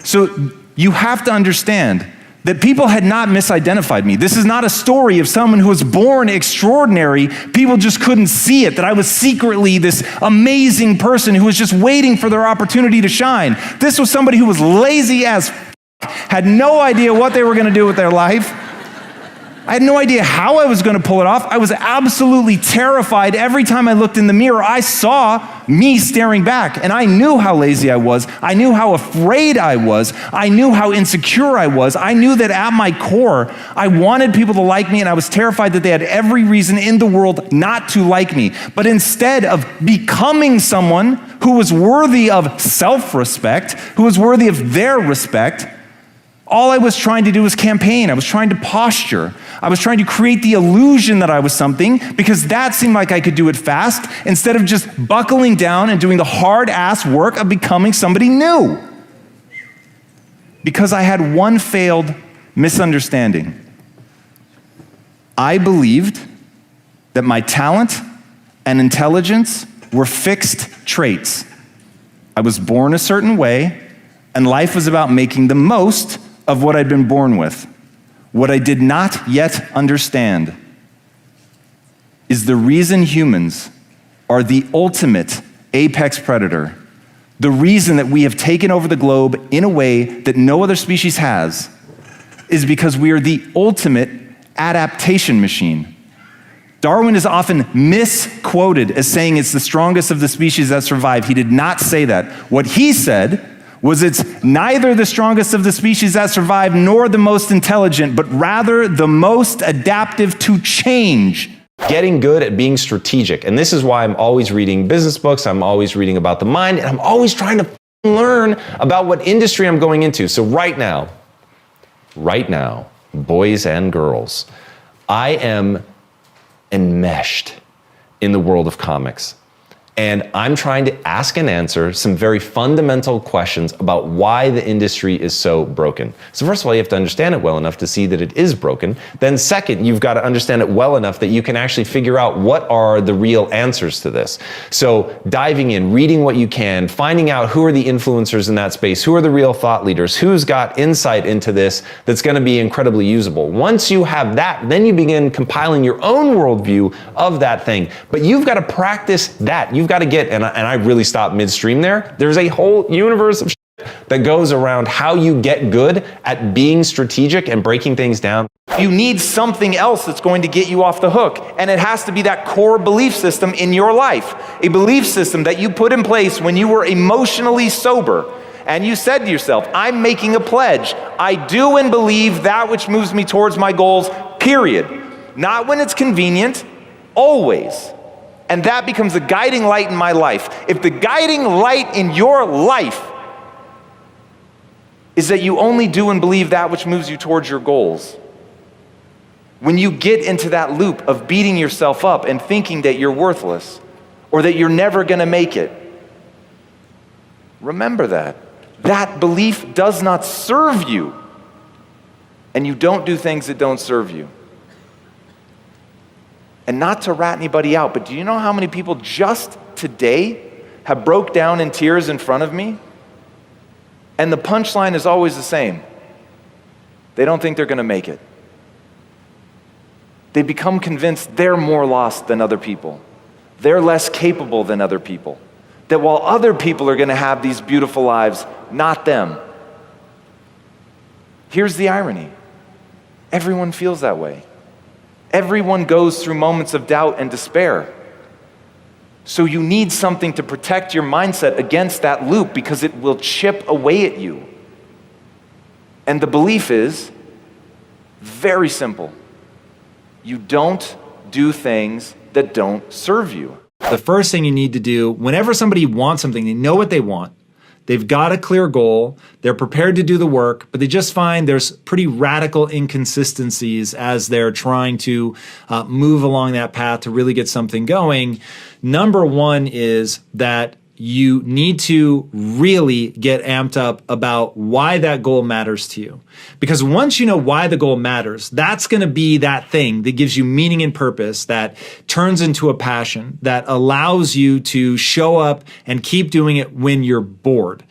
[SPEAKER 5] So you have to understand that people had not misidentified me. This is not a story of someone who was born extraordinary. People just couldn't see it, that I was secretly this amazing person who was just waiting for their opportunity to shine. This was somebody who was lazy as had no idea what they were going to do with their life. I had no idea how I was going to pull it off. I was absolutely terrified. Every time I looked in the mirror, I saw me staring back, and I knew how lazy I was. I knew how afraid I was. I knew how insecure I was. I knew that at my core, I wanted people to like me, and I was terrified that they had every reason in the world not to like me. But instead of becoming someone who was worthy of self-respect, who was worthy of their respect, all I was trying to do was campaign. I was trying to posture. I was trying to create the illusion that I was something because that seemed like I could do it fast instead of just buckling down and doing the hard-ass work of becoming somebody new. Because I had one failed misunderstanding. I believed that my talent and intelligence were fixed traits. I was born a certain way, and life was about making the most of what I'd been born with. What I did not yet understand is the reason humans are the ultimate apex predator, the reason that we have taken over the globe in a way that no other species has, is because we are the ultimate adaptation machine. Darwin is often misquoted as saying it's the strongest of the species that survive. He did not say that. What he said was it's neither the strongest of the species that survive nor the most intelligent, but rather the most adaptive to change.
[SPEAKER 10] Getting good at being strategic. And this is why I'm always reading business books, I'm always reading about the mind, and I'm always trying to learn about what industry I'm going into. So right now, boys and girls, I am enmeshed in the world of comics. And I'm trying to ask and answer some very fundamental questions about why the industry is so broken. So first of all, you have to understand it well enough to see that it is broken. Then second, you've got to understand it well enough that you can actually figure out what are the real answers to this. So diving in, reading what you can, finding out who are the influencers in that space, who are the real thought leaders, who's got insight into this that's going to be incredibly usable. Once you have that, then you begin compiling your own worldview of that thing. But you've got to practice that. You've got to get, and I really stopped midstream there. There's a whole universe of shit that goes around how you get good at being strategic and breaking things down.
[SPEAKER 5] You need something else that's going to get you off the hook, and it has to be that core belief system in your life. A belief system that you put in place when you were emotionally sober, and you said to yourself, I'm making a pledge. I do and believe that which moves me towards my goals, period. Not when it's convenient, always. And that becomes the guiding light in my life. If the guiding light in your life is that you only do and believe that which moves you towards your goals, when you get into that loop of beating yourself up and thinking that you're worthless or that you're never going to make it, remember that. That belief does not serve you. And you don't do things that don't serve you. And not to rat anybody out, but do you know how many people just today have broke down in tears in front of me? And the punchline is always the same. They don't think they're going to make it. They become convinced they're more lost than other people. They're less capable than other people. That while other people are going to have these beautiful lives, not them. Here's the irony. Everyone feels that way. Everyone goes through moments of doubt and despair. So you need something to protect your mindset against that loop because it will chip away at you. And the belief is very simple. You don't do things that don't serve you.
[SPEAKER 4] The first thing you need to do, whenever somebody wants something, they know what they want. They've got a clear goal, they're prepared to do the work, but they just find there's pretty radical inconsistencies as they're trying to move along that path to really get something going. Number one is that you need to really get amped up about why that goal matters to you. Because once you know why the goal matters, that's going to be that thing that gives you meaning and purpose, that turns into a passion, that allows you to show up and keep doing it when you're bored.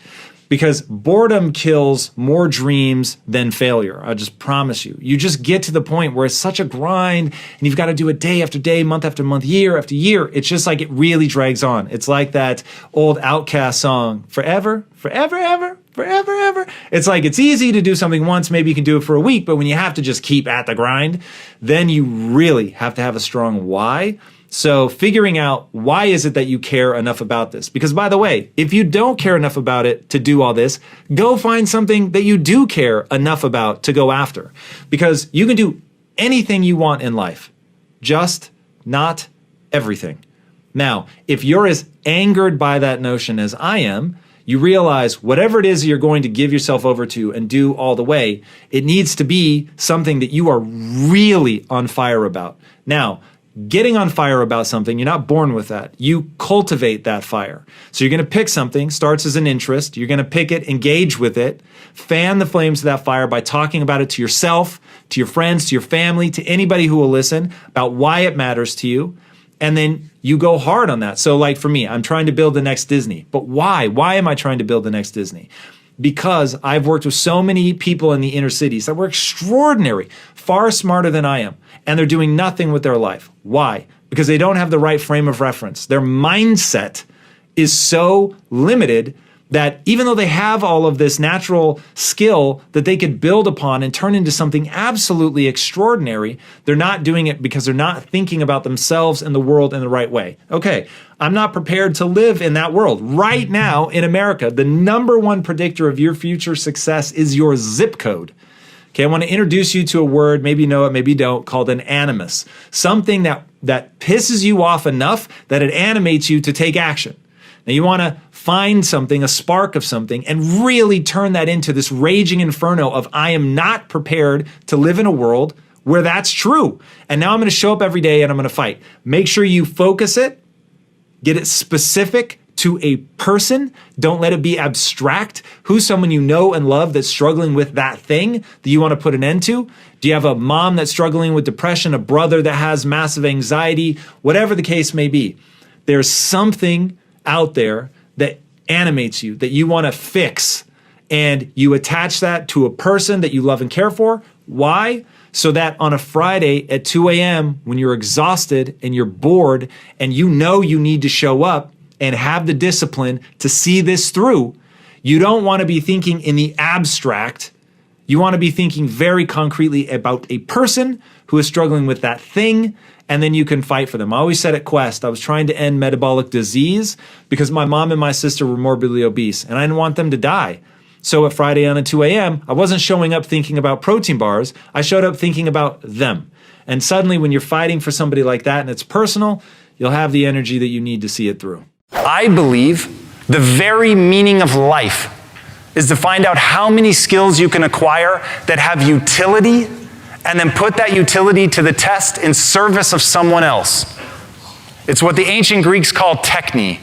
[SPEAKER 4] Because boredom kills more dreams than failure. I just promise you. You just get to the point where it's such a grind and you've got to do it day after day, month after month, year after year. It's just like it really drags on. It's like that old Outkast song, forever, forever, ever. forever, ever. It's like, it's easy to do something once, maybe you can do it for a week, but when you have to just keep at the grind, then you really have to have a strong why. So figuring out why is it that you care enough about this? Because by the way, if you don't care enough about it to do all this, go find something that you do care enough about to go after. Because you can do anything you want in life, just not everything. Now, if you're as angered by that notion as I am, you realize whatever it is you're going to give yourself over to and do all the way, it needs to be something that you are really on fire about. Now, getting on fire about something, you're not born with that. You cultivate that fire. So you're going to pick something, starts as an interest. You're going to pick it, engage with it, fan the flames of that fire by talking about it to yourself, to your friends, to your family, to anybody who will listen about why it matters to you. And then you go hard on that. So like for me, I'm trying to build the next Disney. But why? Why am I trying to build the next Disney? Because I've worked with so many people in the inner cities that were extraordinary, far smarter than I am, and they're doing nothing with their life. Why? Because they don't have the right frame of reference. Their mindset is so limited that even though they have all of this natural skill that they could build upon and turn into something absolutely extraordinary, they're not doing it because they're not thinking about themselves and the world in the right way. Okay, I'm not prepared to live in that world. Right now in America, the number one predictor of your future success is your zip code. Okay, I want to introduce you to a word, maybe you know it, maybe you don't, called an animus. Something that pisses you off enough that it animates you to take action. Now you want to find something, a spark of something, and really turn that into this raging inferno of I am not prepared to live in a world where that's true. And now I'm going to show up every day and I'm going to fight. Make sure you focus it, get it specific to a person. Don't let it be abstract. Who's someone you know and love that's struggling with that thing that you want to put an end to? Do you have a mom that's struggling with depression, a brother that has massive anxiety, whatever the case may be? There's something out there that animates you, that you want to fix, and you attach that to a person that you love and care for. Why? So that on a Friday at 2 a.m. when you're exhausted and you're bored and you know you need to show up and have the discipline to see this through, you don't want to be thinking in the abstract. You want to be thinking very concretely about a person who is struggling with that thing, and then you can fight for them. I always said at Quest, I was trying to end metabolic disease because my mom and my sister were morbidly obese, and I didn't want them to die. So at Friday on at 2 a.m., I wasn't showing up thinking about protein bars. I showed up thinking about them. And suddenly when you're fighting for somebody like that and it's personal, you'll have the energy that you need to see it through.
[SPEAKER 5] I believe the very meaning of life is to find out how many skills you can acquire that have utility and then put that utility to the test in service of someone else. It's what the ancient Greeks called techne.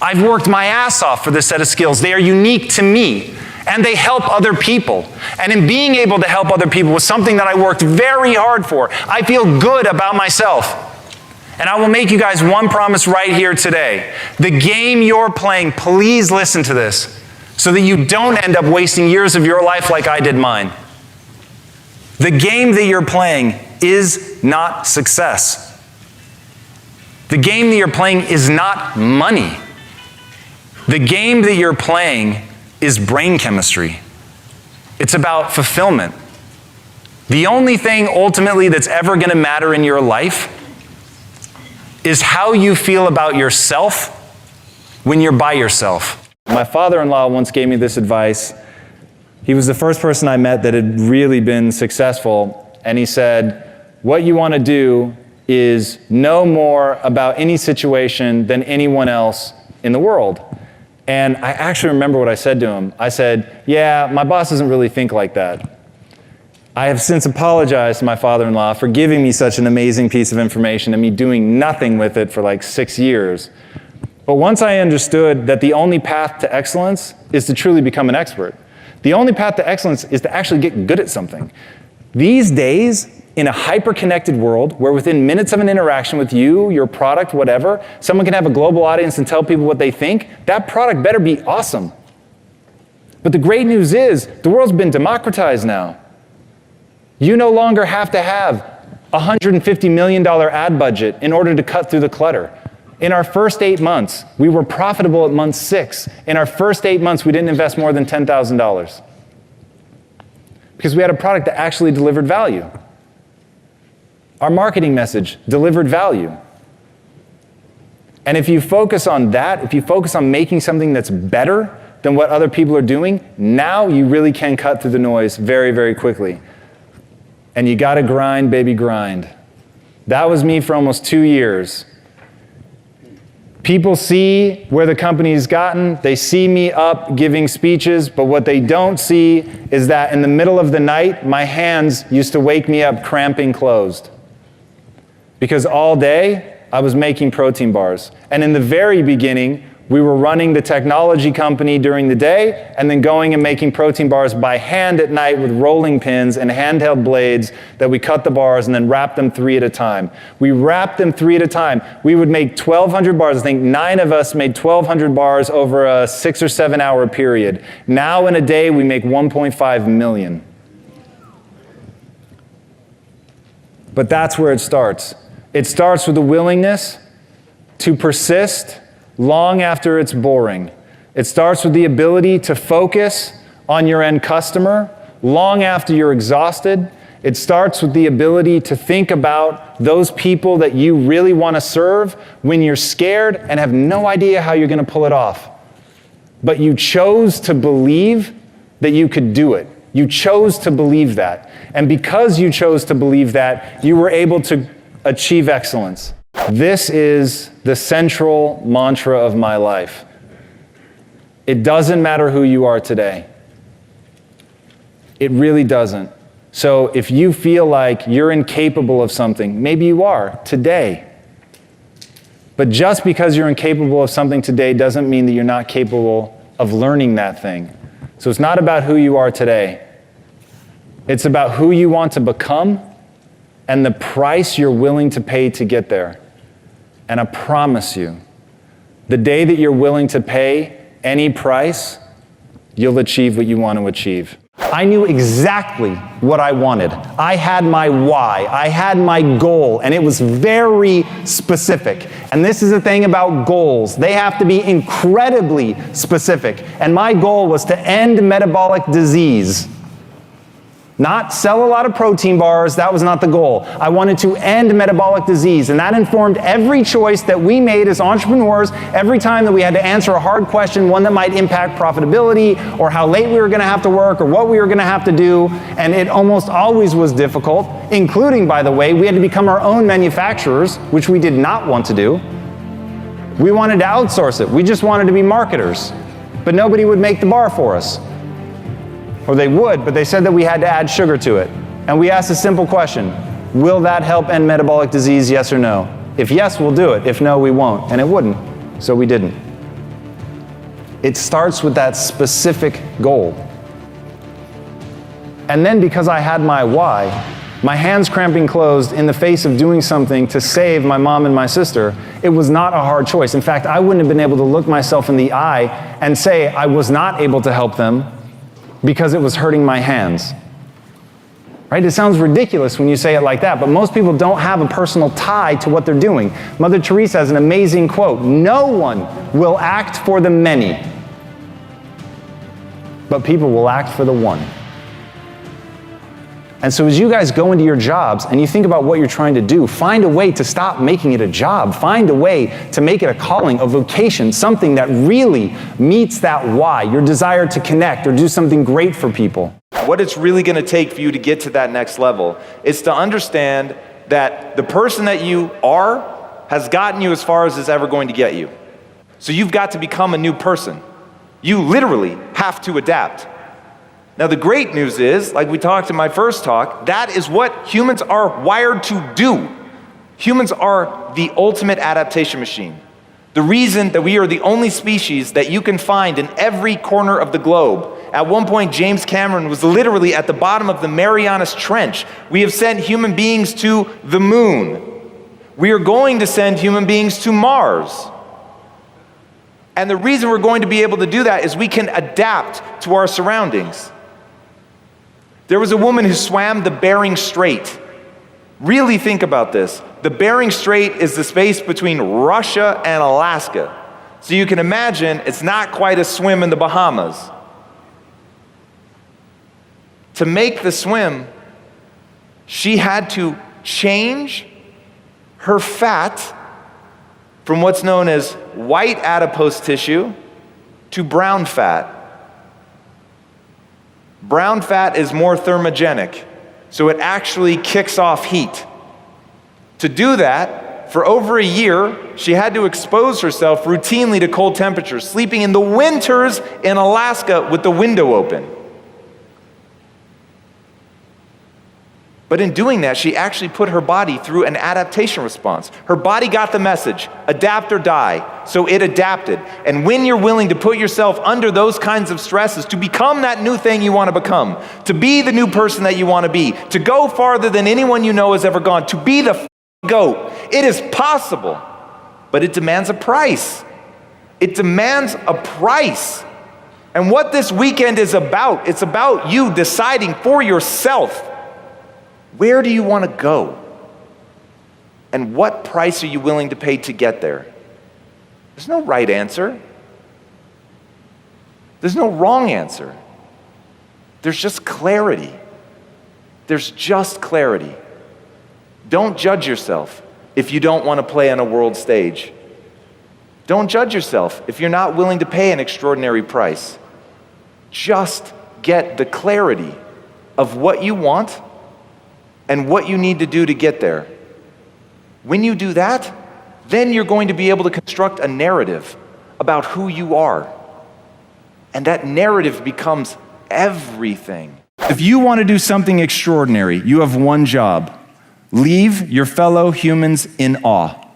[SPEAKER 5] I've worked my ass off for this set of skills. They are unique to me, and they help other people. And in being able to help other people with something that I worked very hard for, I feel good about myself. And I will make you guys one promise right here today. The game you're playing, please listen to this, so that you don't end up wasting years of your life like I did mine. The game that you're playing is not success. The game that you're playing is not money. The game that you're playing is brain chemistry. It's about fulfillment. The only thing ultimately that's ever going to matter in your life is how you feel about yourself when you're by yourself. My father-in-law once gave me this advice. He was the first person I met that had really been successful, and he said, what you want to do is know more about any situation than anyone else in the world. And I actually remember what I said to him. I said, yeah, my boss doesn't really think like that. I have since apologized to my father-in-law for giving me such an amazing piece of information and me doing nothing with it for like 6 years. But once I understood that the only path to excellence is to truly become an expert. The only path to excellence is to actually get good at something. These days, in a hyper-connected world where within minutes of an interaction with you, your product, whatever, someone can have a global audience and tell people what they think, that product better be awesome. But the great news is, the world's been democratized now. You no longer have to have a $150 million ad budget in order to cut through the clutter. In our first 8 months, we were profitable at month 6. In our first 8 months, we didn't invest more than $10,000 because we had a product that actually delivered value. Our marketing message delivered value. And if you focus on that, if you focus on making something that's better than what other people are doing, now you really can cut through the noise very, very quickly. And you gotta grind, baby, grind. That was me for almost 2 years. People see where the company's gotten, they see me up giving speeches, but what they don't see is that in the middle of the night, my hands used to wake me up cramping closed. Because all day, I was making protein bars. And in the very beginning, we were running the technology company during the day and then going and making protein bars by hand at night with rolling pins and handheld blades that we cut the bars and then wrap them 3 at a time. We wrapped them 3 at a time. We would make 1,200 bars. I think 9 of us made 1,200 bars over a 6 or 7 hour period. Now in a day, we make 1.5 million. But that's where it starts. It starts with the willingness to persist long after it's boring. It starts with the ability to focus on your end customer long after you're exhausted. It starts with the ability to think about those people that you really want to serve when you're scared and have no idea how you're going to pull it off. But you chose to believe that you could do it. You chose to believe that. And because you chose to believe that, you were able to achieve excellence. This is the central mantra of my life. It doesn't matter who you are today. It really doesn't. So if you feel like you're incapable of something, maybe you are today. But just because you're incapable of something today doesn't mean that you're not capable of learning that thing. So it's not about who you are today. It's about who you want to become and the price you're willing to pay to get there. And I promise you, the day that you're willing to pay any price, you'll achieve what you want to achieve. I knew exactly what I wanted. I had my why. I had my goal, and it was very specific. And this is the thing about goals. They have to be incredibly specific. And my goal was to end metabolic disease. Not sell a lot of protein bars, that was not the goal. I wanted to end metabolic disease, and that informed every choice that we made as entrepreneurs every time that we had to answer a hard question, one that might impact profitability, or how late we were gonna have to work, or what we were gonna have to do, and it almost always was difficult, including, by the way, we had to become our own manufacturers, which we did not want to do. We wanted to outsource it. We just wanted to be marketers, but nobody would make the bar for us. Or they would, but they said that we had to add sugar to it. And we asked a simple question: will that help end metabolic disease, yes or no? If yes, we'll do it. If no, we won't. And it wouldn't, so we didn't. It starts with that specific goal. And then because I had my why, my hands cramping closed in the face of doing something to save my mom and my sister, it was not a hard choice. In fact, I wouldn't have been able to look myself in the eye and say I was not able to help them because it was hurting my hands. Right? It sounds ridiculous when you say it like that, but most people don't have a personal tie to what they're doing. Mother Teresa has an amazing quote: "No one will act for the many, but people will act for the one." And so as you guys go into your jobs and you think about what you're trying to do, find a way to stop making it a job. Find a way to make it a calling, a vocation, something that really meets that why, your desire to connect or do something great for people.
[SPEAKER 11] What it's really going to take for you to get to that next level is to understand that the person that you are has gotten you as far as it's ever going to get you. So you've got to become a new person. You literally have to adapt. Now the great news is, like we talked in my first talk, that is what humans are wired to do. Humans are the ultimate adaptation machine. The reason that we are the only species that you can find in every corner of the globe. At one point, James Cameron was literally at the bottom of the Marianas Trench. We have sent human beings to the moon. We are going to send human beings to Mars. And the reason we're going to be able to do that is we can adapt to our surroundings. There was a woman who swam the Bering Strait Really think about this. The Bering Strait is the space between Russia and Alaska. So you can imagine it's not quite a swim in the Bahamas. To make the swim, she had to change her fat from what's known as white adipose tissue to brown fat. Brown fat is more thermogenic, so it actually kicks off heat. To do that, for over a year, she had to expose herself routinely to cold temperatures, sleeping in the winters in Alaska with the window open. But in doing that, she actually put her body through an adaptation response. Her body got the message, adapt or die, so it adapted. And when you're willing to put yourself under those kinds of stresses to become that new thing you want to become, to be the new person that you want to be, to go farther than anyone you know has ever gone, to be the GOAT, it is possible, but it demands a price. It demands a price. And what this weekend is about, it's about you deciding for yourself, where do you want to go? And what price are you willing to pay to get there? There's no right answer. There's no wrong answer. There's just clarity. There's just clarity. Don't judge yourself if you don't want to play on a world stage. Don't judge yourself if you're not willing to pay an extraordinary price. Just get the clarity of what you want and what you need to do to get there. When you do that, then you're going to be able to construct a narrative about who you are. And that narrative becomes everything.
[SPEAKER 5] If you want to do something extraordinary, you have one job. Leave your fellow humans in awe.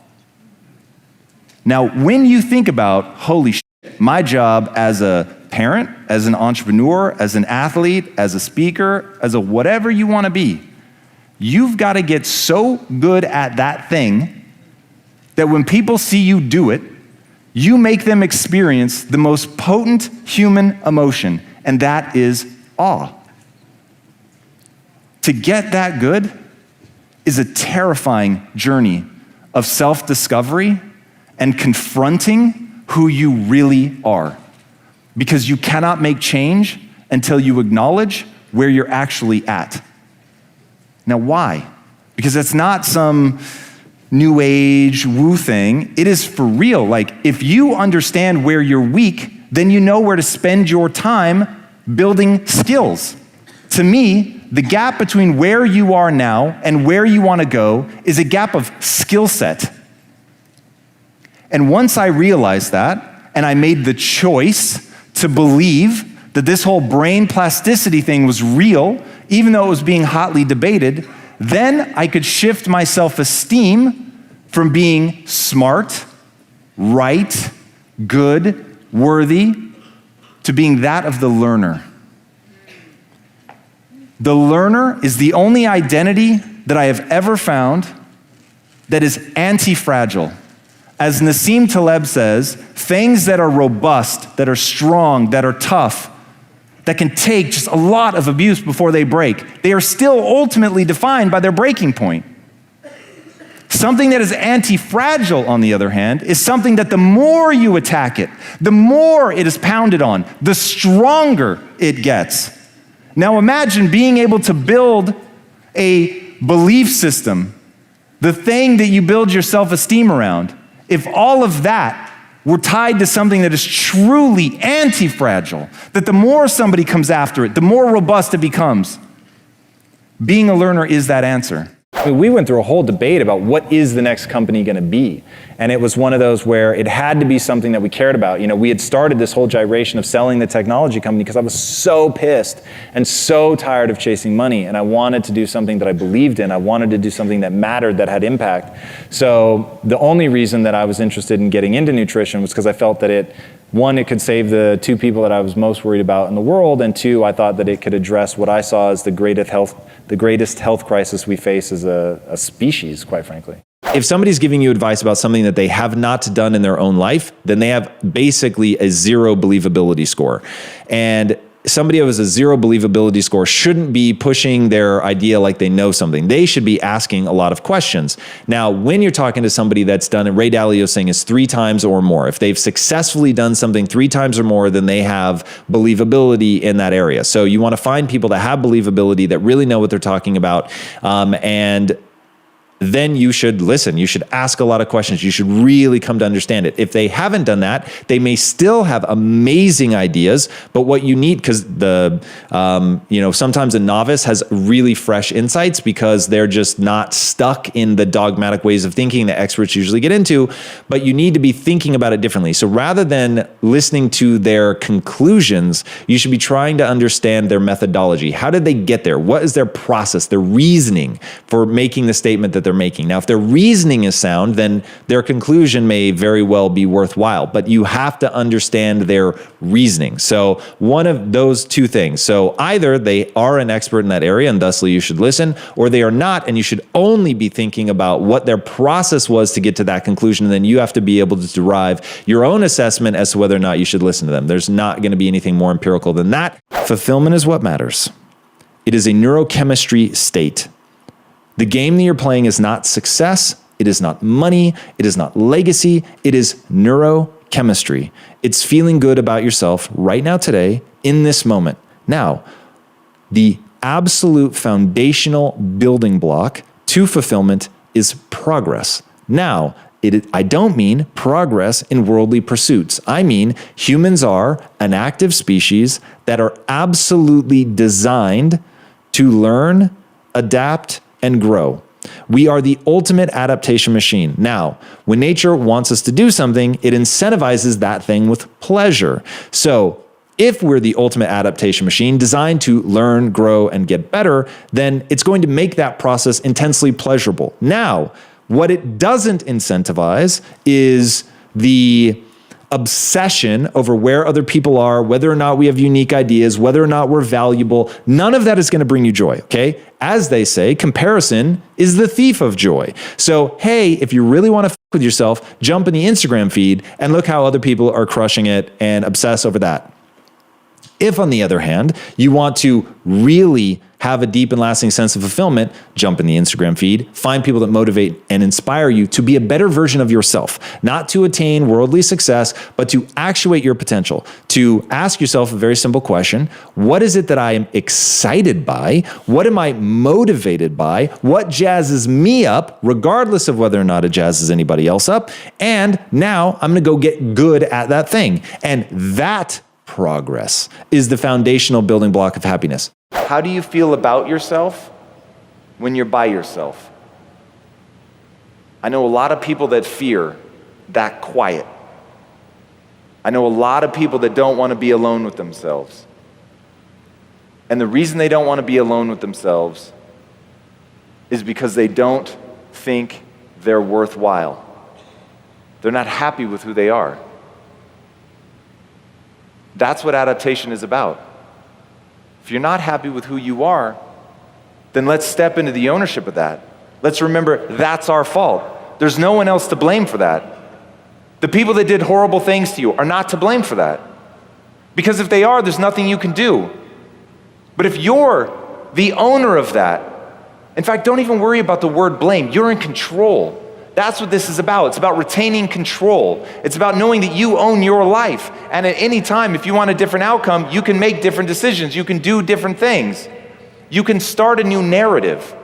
[SPEAKER 5] Now, when you think about, holy shit, my job as a parent, as an entrepreneur, as an athlete, as a speaker, as a whatever you want to be, you've got to get so good at that thing that when people see you do it, you make them experience the most potent human emotion, and that is awe. To get that good is a terrifying journey of self-discovery and confronting who you really are. Because you cannot make change until you acknowledge where you're actually at. Now, why? Because it's not some new age woo thing. It is for real. Like, if you understand where you're weak, then you know where to spend your time building skills. To me, the gap between where you are now and where you want to go is a gap of skill set. And once I realized that, and I made the choice to believe that this whole brain plasticity thing was real, even though it was being hotly debated, then I could shift my self-esteem from being smart, right, good, worthy, to being that of the learner. The learner is the only identity that I have ever found that is anti-fragile. As Nassim Taleb says, things that are robust, that are strong, that are tough, that can take just a lot of abuse before they break, they are still ultimately defined by their breaking point. Something that is anti-fragile, on the other hand, is something that the more you attack it, the more it is pounded on, the stronger it gets. Now imagine being able to build a belief system, the thing that you build your self-esteem around, if all of that were tied to something that is truly anti-fragile, that the more somebody comes after it, the more robust it becomes. Being a learner is that answer. We went through a whole debate about what is the next company going to be. And it was one of those where it had to be something that we cared about. You know, we had started this whole gyration of selling the technology company because I was so pissed and so tired of chasing money. And I wanted to do something that I believed in. I wanted to do something that mattered, that had impact. So the only reason that I was interested in getting into nutrition was because I felt that it could save the two people that I was most worried about in the world, and two, I thought that it could address what I saw as the greatest health crisis we face as a species, quite frankly.
[SPEAKER 4] If somebody's giving you advice about something that they have not done in their own life, then they have basically a 0 believability score. And somebody who has a 0 believability score shouldn't be pushing their idea like they know something. They should be asking a lot of questions. Now, when you're talking to somebody that's done it, Ray Dalio's saying is 3 times or more. If they've successfully done something 3 times or more, then they have believability in that area. So you want to find people that have believability, that really know what they're talking about, and then you should listen. You should ask a lot of questions. You should really come to understand it. If they haven't done that, they may still have amazing ideas, but what you need, because sometimes a novice has really fresh insights because they're just not stuck in the dogmatic ways of thinking that experts usually get into, but you need to be thinking about it differently. So rather than listening to their conclusions, you should be trying to understand their methodology. How did they get there? What is their process, their reasoning for making the statement that they're making? Now, if their reasoning is sound, then their conclusion may very well be worthwhile, but you have to understand their reasoning. So one of those 2 things. So either they are an expert in that area and thusly you should listen, or they are not, and you should only be thinking about what their process was to get to that conclusion. And then you have to be able to derive your own assessment as to whether or not you should listen to them. There's not going to be anything more empirical than that. Fulfillment is what matters. It is a neurochemistry state. The game that you're playing is not success, it is not money, it is not legacy, it is neurochemistry. It's feeling good about yourself right now, today, in this moment. Now, the absolute foundational building block to fulfillment is progress. Now, I don't mean progress in worldly pursuits. I mean humans are an active species that are absolutely designed to learn, adapt, and grow. We are the ultimate adaptation machine. Now, when nature wants us to do something, it incentivizes that thing with pleasure. So if we're the ultimate adaptation machine designed to learn, grow, and get better, then it's going to make that process intensely pleasurable. Now, what it doesn't incentivize is the obsession over where other people are, whether or not we have unique ideas, whether or not we're valuable. None of that is going to bring you joy, okay? As they say, comparison is the thief of joy. So, hey, if you really want to f with yourself, jump in the Instagram feed and look how other people are crushing it and obsess over that. If, on the other hand, you want to really have a deep and lasting sense of fulfillment, jump in the Instagram feed, find people that motivate and inspire you to be a better version of yourself, not to attain worldly success, but to actuate your potential, to ask yourself a very simple question: what is it that I am excited by? What am I motivated by? What jazzes me up, regardless of whether or not it jazzes anybody else up? And now I'm going to go get good at that thing. And that progress is the foundational building block of happiness.
[SPEAKER 11] How do you feel about yourself when you're by yourself? I know a lot of people that fear that quiet. I know a lot of people that don't want to be alone with themselves. And the reason they don't want to be alone with themselves is because they don't think they're worthwhile. They're not happy with who they are. That's what adaptation is about. If you're not happy with who you are, then let's step into the ownership of that. Let's remember that's our fault. There's no one else to blame for that. The people that did horrible things to you are not to blame for that. Because if they are, there's nothing you can do. But if you're the owner of that, in fact, don't even worry about the word blame. You're in control. That's what this is about. It's about retaining control. It's about knowing that you own your life. And at any time, if you want a different outcome, you can make different decisions. You can do different things. You can start a new narrative.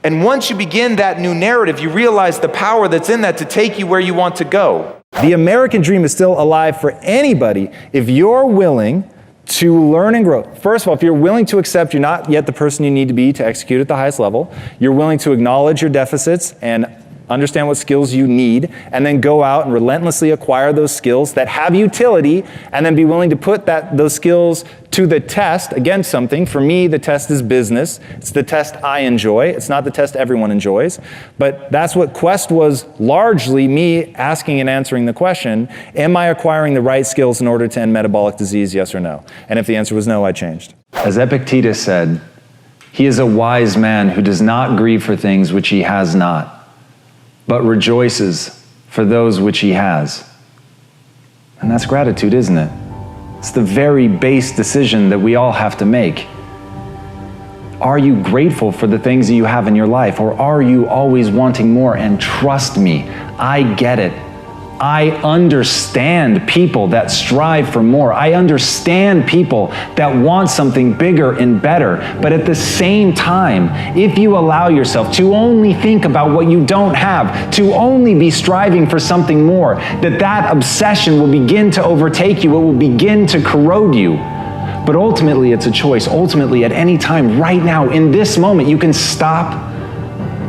[SPEAKER 11] And once you begin that new narrative, you realize the power that's in that to take you where you want to go.
[SPEAKER 1] The American dream is still alive for anybody if you're willing to learn and grow. First of all, if you're willing to accept you're not yet the person you need to be to execute at the highest level, you're willing to acknowledge your deficits and understand what skills you need, and then go out and relentlessly acquire those skills that have utility, and then be willing to put those skills to the test against something. For me, the test is business. It's the test I enjoy. It's not the test everyone enjoys. But that's what Quest was largely, me asking and answering the question, am I acquiring the right skills in order to end metabolic disease, yes or no? And if the answer was no, I changed.
[SPEAKER 12] As Epictetus said, he is a wise man who does not grieve for things which he has not, but rejoices for those which he has. And that's gratitude, isn't it? It's the very base decision that we all have to make. Are you grateful for the things that you have in your life, or are you always wanting more? And trust me, I get it. I understand people that strive for more. I understand people that want something bigger and better. But at the same time, if you allow yourself to only think about what you don't have, to only be striving for something more, that obsession will begin to overtake you. It will begin to corrode you. But ultimately, it's a choice. Ultimately, at any time, right now, in this moment, you can stop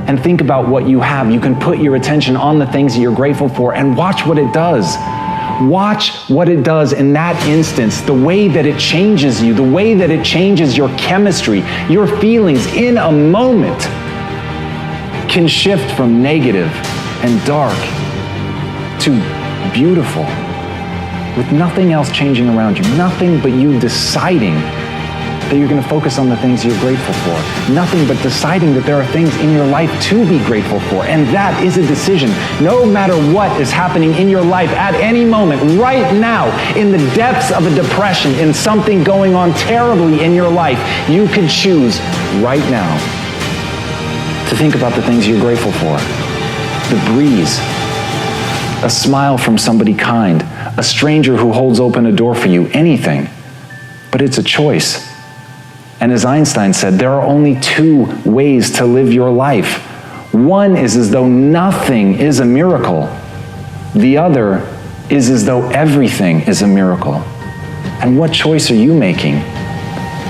[SPEAKER 12] and think about what you have. You can put your attention on the things that you're grateful for and watch what it does. Watch what it does in that instance, the way that it changes you, the way that it changes your chemistry, your feelings in a moment can shift from negative and dark to beautiful, with nothing else changing around you, nothing but you deciding that you're going to focus on the things you're grateful for. Nothing but deciding that there are things in your life to be grateful for. And that is a decision. No matter what is happening in your life at any moment, right now, in the depths of a depression, in something going on terribly in your life, you can choose right now to think about the things you're grateful for. The breeze, a smile from somebody kind, a stranger who holds open a door for you, anything. But it's a choice. And as Einstein said, there are only two ways to live your life. One is as though nothing is a miracle. The other is as though everything is a miracle. And what choice are you making?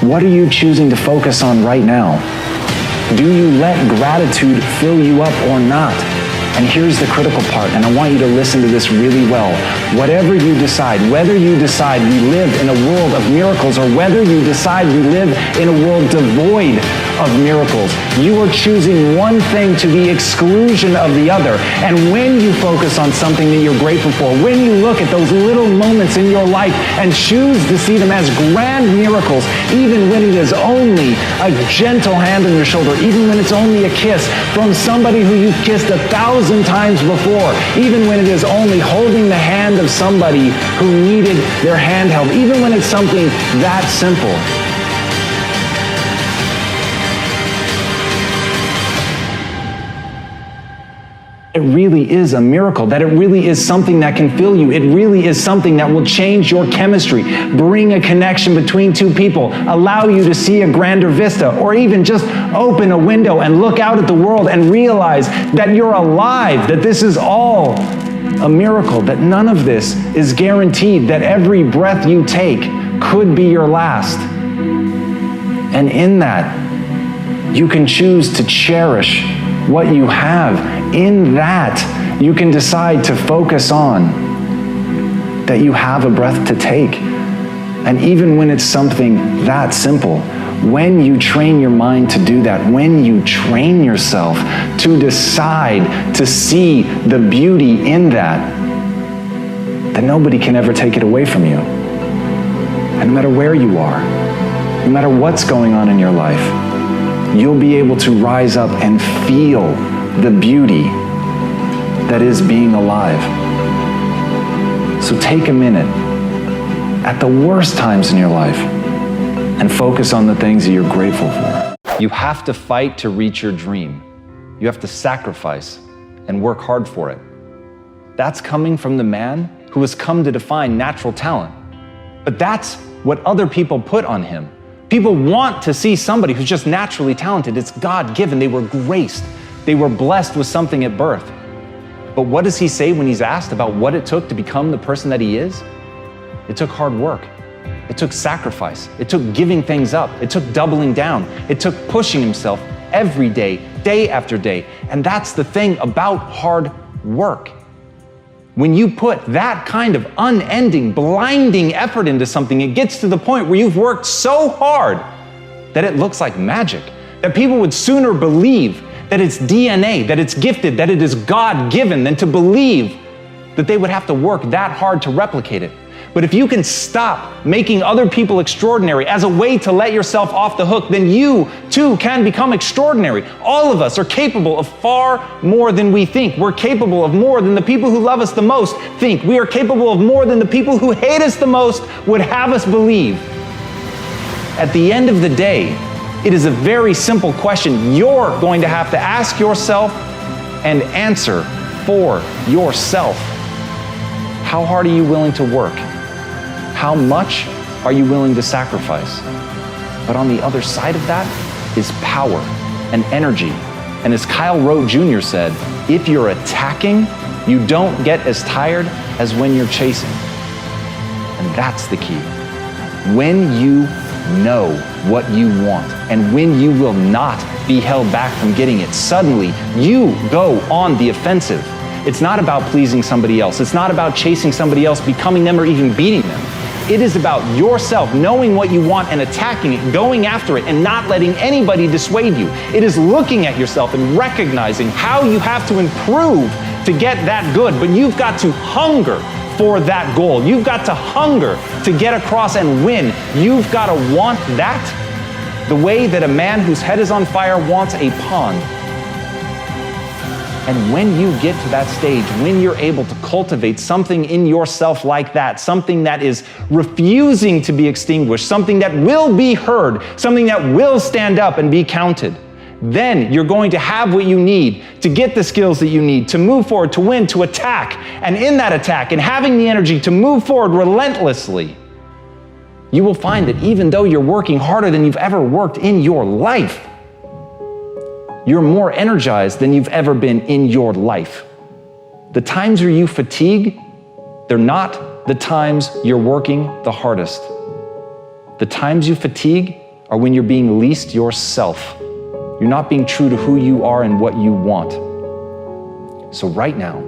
[SPEAKER 12] What are you choosing to focus on right now? Do you let gratitude fill you up or not? And here's the critical part, and I want you to listen to this really well. Whatever you decide, whether you decide we live in a world of miracles or whether you decide we live in a world devoid of miracles, you are choosing one thing to the exclusion of the other. And when you focus on something that you're grateful for, when you look at those little moments in your life and choose to see them as grand miracles, even when it is only a gentle hand on your shoulder, even when it's only a kiss from somebody who you've kissed 1,000 times before, even when it is only holding the hand of somebody who needed their hand held, even when it's something that simple. It really is a miracle, that it really is something that can fill you. It really is something that will change your chemistry, bring a connection between two people, allow you to see a grander vista, or even just open a window and look out at the world and realize that you're alive, that this is all a miracle, that none of this is guaranteed, that every breath you take could be your last. And in that, you can choose to cherish what you have. In that, you can decide to focus on that you have a breath to take. And even when it's something that simple, when you train your mind to do that, when you train yourself to decide to see the beauty in that, then nobody can ever take it away from you. And no matter where you are, no matter what's going on in your life, you'll be able to rise up and feel the beauty that is being alive. So take a minute at the worst times in your life and focus on the things that you're grateful for. You have to fight to reach your dream. You have to sacrifice and work hard for it. That's coming from the man who has come to define natural talent. But that's what other people put on him. People want to see somebody who's just naturally talented. It's God-given. They were graced. They were blessed with something at birth. But what does he say when he's asked about what it took to become the person that he is? It took hard work. It took sacrifice. It took giving things up. It took doubling down. It took pushing himself every day, day after day. And that's the thing about hard work. When you put that kind of unending, blinding effort into something, it gets to the point where you've worked so hard that it looks like magic, that people would sooner believe that it's DNA, that it's gifted, that it is God-given, than to believe that they would have to work that hard to replicate it.
[SPEAKER 10] But if you can stop making other people extraordinary as a way to let yourself off the hook, then you too can become extraordinary. All of us are capable of far more than we think. We're capable of more than the people who love us the most think. We are capable of more than the people who hate us the most would have us believe. At the end of the day, it is a very simple question you're going to have to ask yourself and answer for yourself. How hard are you willing to work? How much are you willing to sacrifice? But on the other side of that is power and energy. And as Kyle Rote Jr. said, if you're attacking, you don't get as tired as when you're chasing. And that's the key. When you know what you want, and when you will not be held back from getting it, suddenly you go on the offensive. It's not about pleasing somebody else. It's not about chasing somebody else, becoming them, or even beating them. It is about yourself knowing what you want and attacking it, going after it, and not letting anybody dissuade you. It is looking at yourself and recognizing how you have to improve to get that good, but you've got to hunger for that goal. You've got to hunger to get across and win. You've got to want that the way that a man whose head is on fire wants a pond. And when you get to that stage, when you're able to cultivate something in yourself like that, something that is refusing to be extinguished, something that will be heard, something that will stand up and be counted, then you're going to have what you need to get the skills that you need to move forward, to win, to attack. And in that attack, and having the energy to move forward relentlessly, you will find that even though you're working harder than you've ever worked in your life, you're more energized than you've ever been in your life. The times where you fatigue, they're not the times you're working the hardest. The times you fatigue are when you're being least yourself. You're not being true to who you are and what you want. So right now,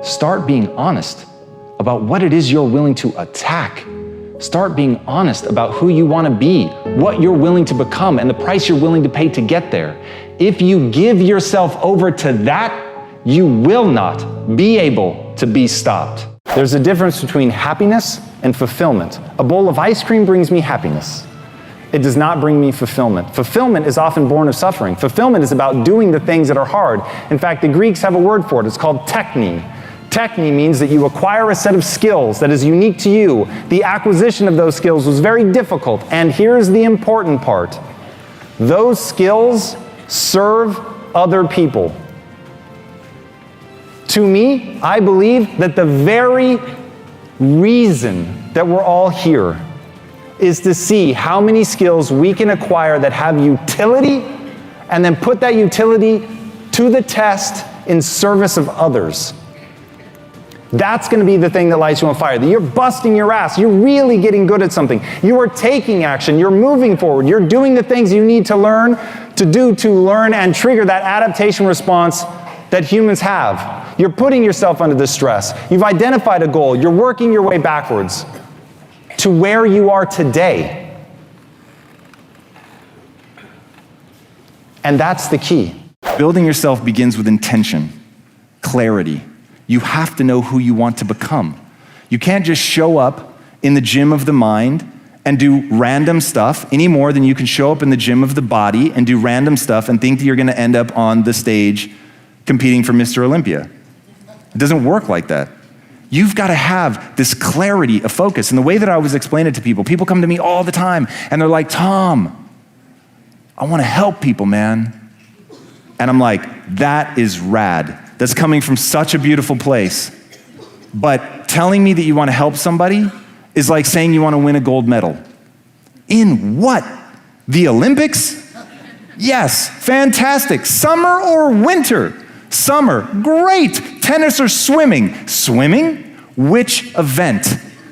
[SPEAKER 10] start being honest about what it is you're willing to attack. Start being honest about who you want to be, what you're willing to become, and the price you're willing to pay to get there. If you give yourself over to that, you will not be able to be stopped.
[SPEAKER 5] There's a difference between happiness and fulfillment. A bowl of ice cream brings me happiness. It does not bring me fulfillment. Fulfillment is often born of suffering. Fulfillment is about doing the things that are hard. In fact, the Greeks have a word for it. It's called techne. Techne means that you acquire a set of skills that is unique to you. The acquisition of those skills was very difficult. And here's the important part. Those skills serve other people. To me, I believe that the very reason that we're all here is to see how many skills we can acquire that have utility, and then put that utility to the test in service of others. That's going to be the thing that lights you on fire. That you're busting your ass. You're really getting good at something. You are taking action. You're moving forward. You're doing the things you need to learn and trigger that adaptation response that humans have. You're putting yourself under the stress. You've identified a goal. You're working your way backwards to where you are today. And that's the key.
[SPEAKER 1] Building yourself begins with intention, clarity. You have to know who you want to become. You can't just show up in the gym of the mind and do random stuff any more than you can show up in the gym of the body and do random stuff and think that you're going to end up on the stage competing for Mr. Olympia. It doesn't work like that. You've got to have this clarity of focus. And the way that I always explain it to people come to me all the time and they're like, Tom, I want to help people, man. And I'm like, that is rad. That's coming from such a beautiful place. But telling me that you want to help somebody is like saying you want to win a gold medal. In what? The Olympics? Yes, fantastic. Summer or winter? Summer, great. Tennis or swimming? Swimming? Which event?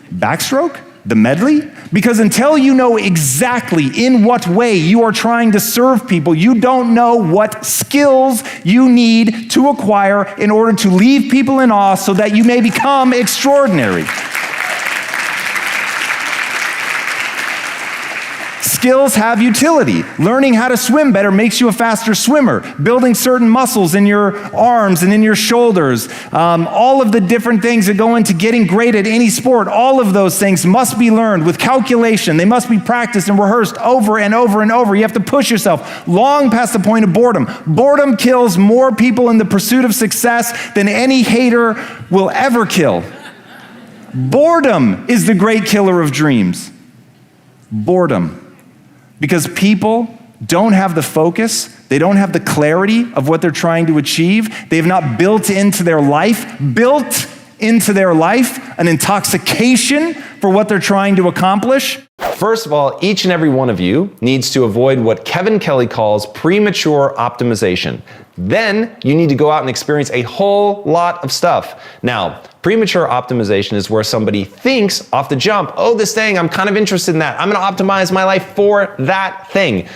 [SPEAKER 1] Backstroke? The medley? Because until you know exactly in what way you are trying to serve people, you don't know what skills you need to acquire in order to leave people in awe so that you may become extraordinary.
[SPEAKER 5] skills have utility. Learning how to swim better makes you a faster swimmer. Building certain muscles in your arms and in your shoulders, all of the different things that go into getting great at any sport, all of those things must be learned with calculation. They must be practiced and rehearsed over and over and over. You have to push yourself long past the point of boredom. Boredom kills more people in the pursuit of success than any hater will ever kill. Boredom is the great killer of dreams. Boredom. Because people don't have the focus, they don't have the clarity of what they're trying to achieve. They've not built into their life an intoxication for what they're trying to accomplish.
[SPEAKER 10] First of all, each and every one of you needs to avoid what Kevin Kelly calls premature optimization. Then you need to go out and experience a whole lot of stuff. Now, premature optimization is where somebody thinks off the jump, oh, this thing, I'm kind of interested in that. I'm going to optimize my life for that thing.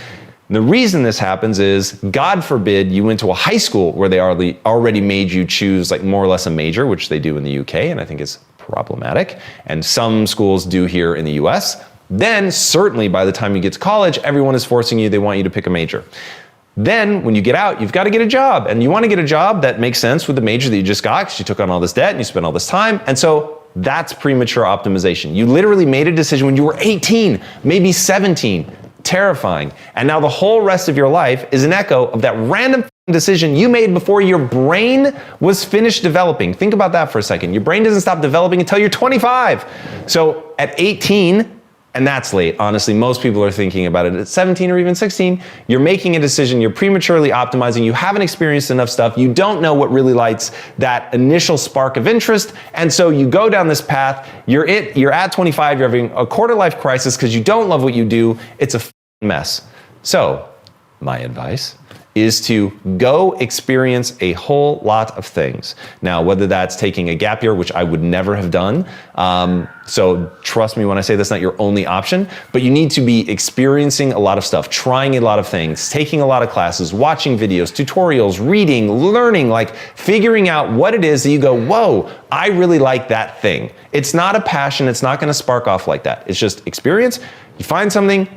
[SPEAKER 10] The reason this happens is, God forbid, you went to a high school where they already made you choose like more or less a major, which they do in the UK, and I think it's problematic, and some schools do here in the US. Then certainly by the time you get to college, everyone is forcing you, they want you to pick a major. Then when you get out, you've got to get a job, and you want to get a job that makes sense with the major that you just got because you took on all this debt and you spent all this time, and so that's premature optimization. You literally made a decision when you were 18, maybe 17, terrifying, and now the whole rest of your life is an echo of that random decision you made before your brain was finished developing. Think about that for a second. Your brain doesn't stop developing until you're 25. So at 18, and that's late, honestly, most people are thinking about it at 17 or even 16, you're making a decision, you're prematurely optimizing, you haven't experienced enough stuff, you don't know what really lights that initial spark of interest, and so you go down this path, you're at 25, you're having a quarter life crisis because you don't love what you do, it's a mess. So, my advice is to go experience a whole lot of things. Now, whether that's taking a gap year, which I would never have done, so trust me when I say that's not your only option, but you need to be experiencing a lot of stuff, trying a lot of things, taking a lot of classes, watching videos, tutorials, reading, learning, like figuring out what it is that you go, whoa, I really like that thing. It's not a passion, it's not gonna spark off like that. It's just experience, you find something,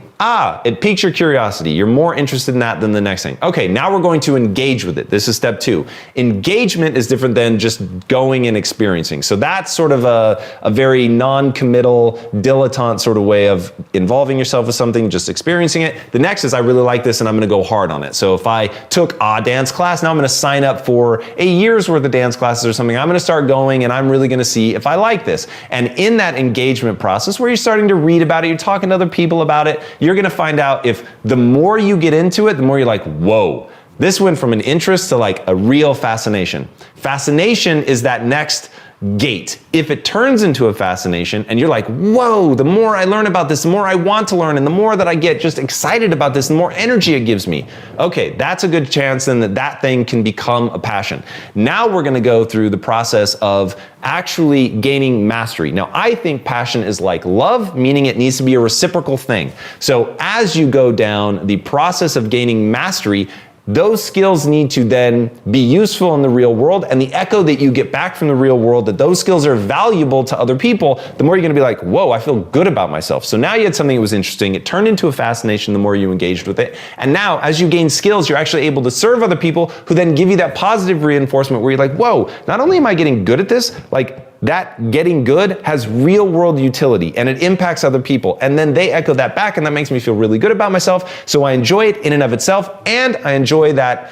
[SPEAKER 10] it piques your curiosity. You're more interested in that than the next thing. Okay, now we're going to engage with it. This is step 2. Engagement is different than just going and experiencing. So that's sort of a very non-committal, dilettante sort of way of involving yourself with something, just experiencing it. The next is I really like this and I'm gonna go hard on it. So if I took a dance class, now I'm gonna sign up for a year's worth of dance classes or something. I'm gonna start going and I'm really gonna see if I like this. And in that engagement process where you're starting to read about it, you're talking to other people about it, you're gonna find out if the more you get into it, the more you're like, whoa, this went from an interest to like a real fascination. Fascination is that next gate. If it turns into a fascination and you're like, whoa, the more I learn about this, the more I want to learn, and the more that I get just excited about this, the more energy it gives me. Okay, that's a good chance then that thing can become a passion. Now we're gonna go through the process of actually gaining mastery. Now, I think passion is like love, meaning it needs to be a reciprocal thing. So as you go down the process of gaining mastery, those skills need to then be useful in the real world, and the echo that you get back from the real world that those skills are valuable to other people, the more you're gonna be like, whoa, I feel good about myself. So now you had something that was interesting, it turned into a fascination the more you engaged with it, and now as you gain skills, you're actually able to serve other people who then give you that positive reinforcement where you're like, whoa, not only am I getting good at this, like that getting good has real world utility and it impacts other people. And then they echo that back and that makes me feel really good about myself. So I enjoy it in and of itself, and I enjoy that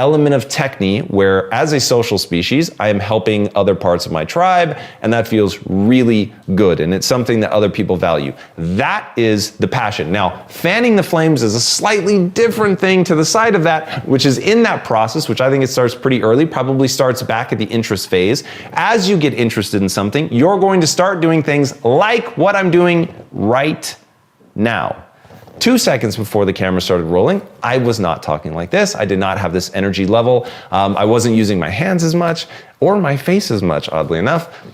[SPEAKER 10] element of techne where as a social species, I am helping other parts of my tribe, and that feels really good. And it's something that other people value. That is the passion. Now, fanning the flames is a slightly different thing to the side of that, which is in that process, which I think it starts pretty early, probably starts back at the interest phase. As you get interested in something, you're going to start doing things like what I'm doing right now. 2 seconds before the camera started rolling, I was not talking like this. I did not have this energy level. I wasn't using my hands as much or my face as much, oddly enough.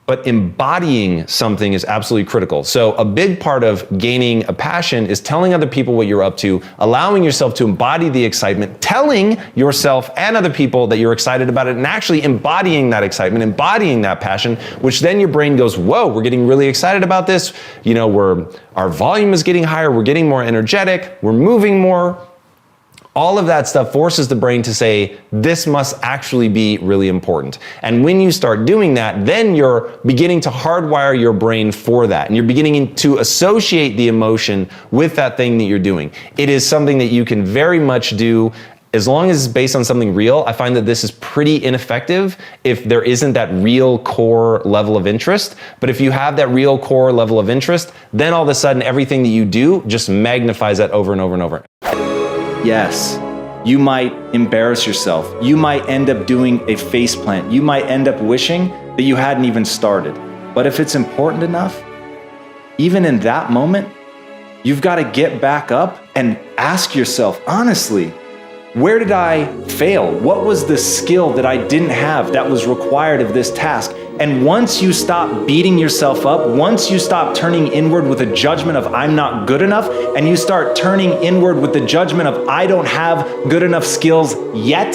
[SPEAKER 10] but embodying something is absolutely critical. So a big part of gaining a passion is telling other people what you're up to, allowing yourself to embody the excitement, telling yourself and other people that you're excited about it, and actually embodying that excitement, embodying that passion, which then your brain goes, whoa, we're getting really excited about this. You know, our volume is getting higher, we're getting more energetic, we're moving more. All of that stuff forces the brain to say, this must actually be really important. And when you start doing that, then you're beginning to hardwire your brain for that. And you're beginning to associate the emotion with that thing that you're doing. It is something that you can very much do as long as it's based on something real. I find that this is pretty ineffective if there isn't that real core level of interest. But if you have that real core level of interest, then all of a sudden everything that you do just magnifies that over and over and over. Yes, you might embarrass yourself. You might end up doing a face plant. You might end up wishing that you hadn't even started. But if it's important enough, even in that moment, you've got to get back up and ask yourself, honestly, where did I fail? What was the skill that I didn't have that was required of this task? And once you stop beating yourself up, once you stop turning inward with a judgment of I'm not good enough, and you start turning inward with the judgment of I don't have good enough skills yet,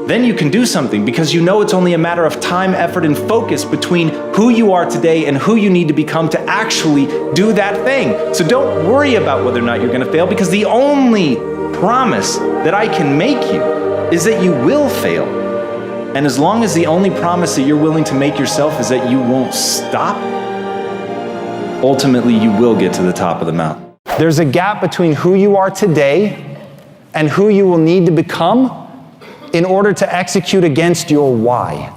[SPEAKER 10] then you can do something, because you know it's only a matter of time, effort, and focus between who you are today and who you need to become to actually do that thing. So don't worry about whether or not you're going to fail, because the only promise that I can make you is that you will fail. And as long as the only promise that you're willing to make yourself is that you won't stop, ultimately you will get to the top of the mountain.
[SPEAKER 5] There's a gap between who you are today and who you will need to become in order to execute against your why.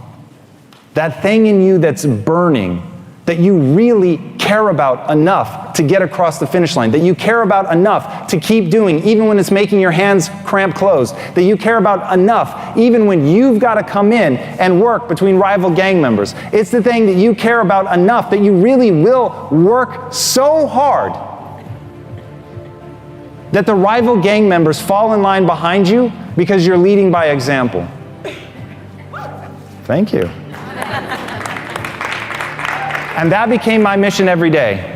[SPEAKER 5] That thing in you that's burning, that you really care about enough to get across the finish line, that you care about enough to keep doing even when it's making your hands cramp closed, that you care about enough even when you've got to come in and work between rival gang members. It's the thing that you care about enough that you really will work so hard that the rival gang members fall in line behind you because you're leading by example. Thank you. And that became my mission every day.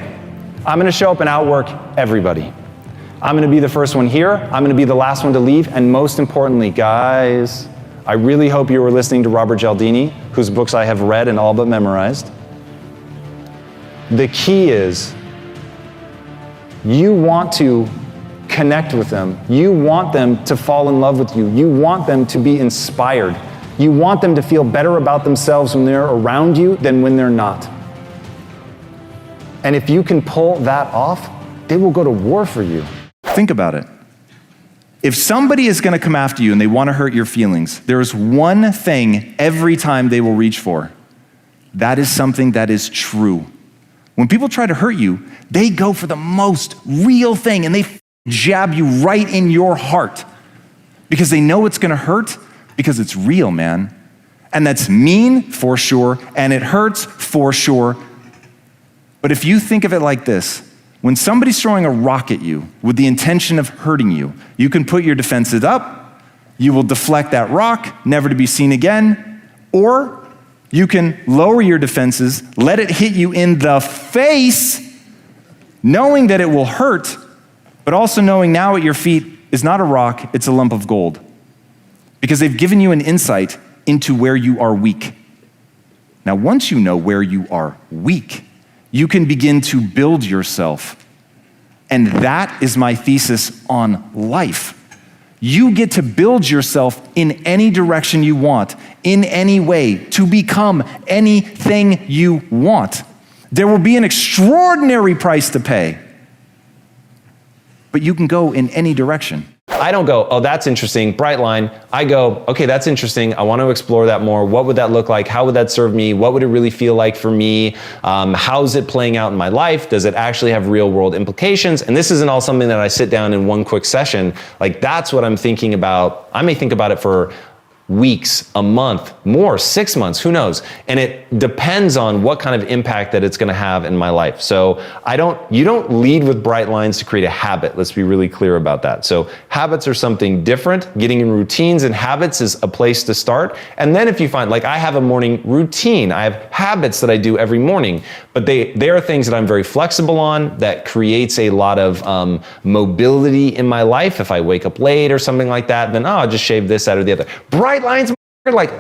[SPEAKER 5] I'm going to show up and outwork everybody. I'm going to be the first one here. I'm going to be the last one to leave. And most importantly, guys, I really hope you were listening to Robert Cialdini, whose books I have read and all but memorized. The key is you want to connect with them. You want them to fall in love with you. You want them to be inspired. You want them to feel better about themselves when they're around you than when they're not. And if you can pull that off, they will go to war for you.
[SPEAKER 4] Think about it. If somebody is going to come after you and they want to hurt your feelings, there is one thing every time they will reach for. That is something that is true. When people try to hurt you, they go for the most real thing and they jab you right in your heart because they know it's going to hurt because it's real, man. And that's mean for sure, and it hurts for sure. But if you think of it like this, when somebody's throwing a rock at you with the intention of hurting you, you can put your defenses up, you will deflect that rock, never to be seen again, or you can lower your defenses, let it hit you in the face, knowing that it will hurt, but also knowing now at your feet is not a rock, it's a lump of gold. Because they've given you an insight into where you are weak. Now, once you know where you are weak, you can begin to build yourself. And that is my thesis on life. You get to build yourself in any direction you want, in any way, to become anything you want. There will be an extraordinary price to pay, but you can go in any direction.
[SPEAKER 10] I don't go, oh, that's interesting, bright line. I go, okay, that's interesting. I want to explore that more. What would that look like? How would that serve me? What would it really feel like for me? How's it playing out in my life? Does it actually have real world implications? And this isn't all something that I sit down in one quick session. Like, that's what I'm thinking about. I may think about it for weeks, a month, more, 6 months, who knows? And it depends on what kind of impact that it's gonna have in my life. So you don't lead with bright lines to create a habit. Let's be really clear about that. So habits are something different. Getting in routines and habits is a place to start. And then if you find, like I have a morning routine, I have habits that I do every morning, but they are things that I'm very flexible on, that creates a lot of mobility in my life. If I wake up late or something like that, then I'll just shave this out or the other. Bright lines, like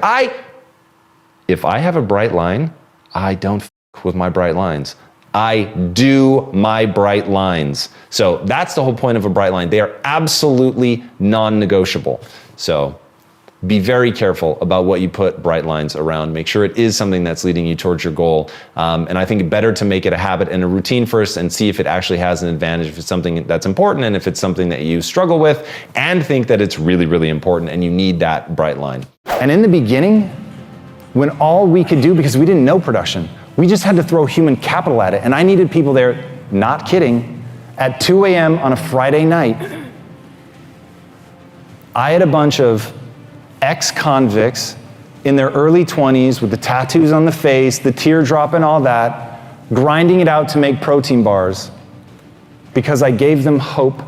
[SPEAKER 10] if I have a bright line, I don't f with my bright lines. I do my bright lines. So that's the whole point of a bright line. They are absolutely non-negotiable. So be very careful about what you put bright lines around. Make sure it is something that's leading you towards your goal. And I think better to make it a habit and a routine first and see if it actually has an advantage, if it's something that's important and if it's something that you struggle with, and think that it's really, really important and you need that bright line.
[SPEAKER 5] And in the beginning, when all we could do, because we didn't know production, we just had to throw human capital at it. And I needed people there, not kidding, at 2 a.m. on a Friday night. I had a bunch of ex-convicts in their early 20s with the tattoos on the face, the teardrop and all that, grinding it out to make protein bars because I gave them hope,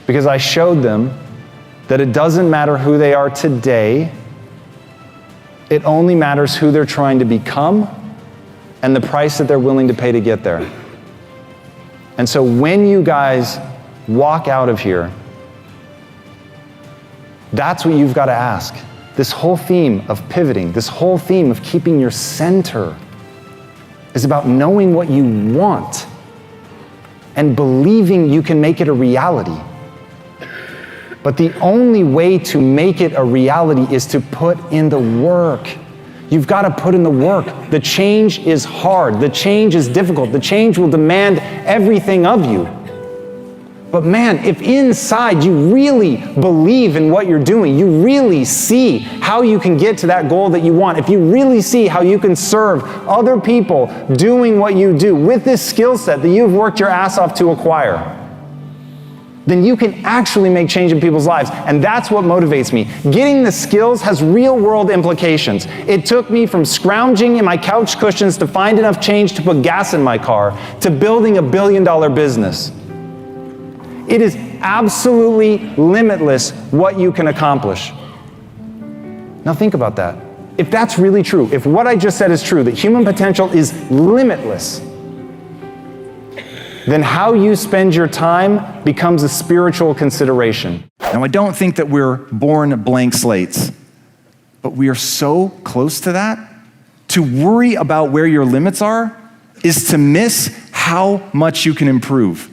[SPEAKER 5] because I showed them that it doesn't matter who they are today, it only matters who they're trying to become and the price that they're willing to pay to get there. And so when you guys walk out of here, that's what you've got to ask. This whole theme of pivoting, this whole theme of keeping your center is about knowing what you want and believing you can make it a reality. But the only way to make it a reality is to put in the work. You've got to put in the work. The change is hard. The change is difficult. The change will demand everything of you. But man, if inside you really believe in what you're doing, you really see how you can get to that goal that you want, if you really see how you can serve other people doing what you do with this skill set that you've worked your ass off to acquire, then you can actually make change in people's lives. And that's what motivates me. Getting the skills has real world implications. It took me from scrounging in my couch cushions to find enough change to put gas in my car to building $1 billion business. It is absolutely limitless what you can accomplish. Now think about that. If that's really true, if what I just said is true, that human potential is limitless, then how you spend your time becomes a spiritual consideration.
[SPEAKER 1] Now, I don't think that we're born blank slates, but we are so close to that. To worry about where your limits are is to miss how much you can improve.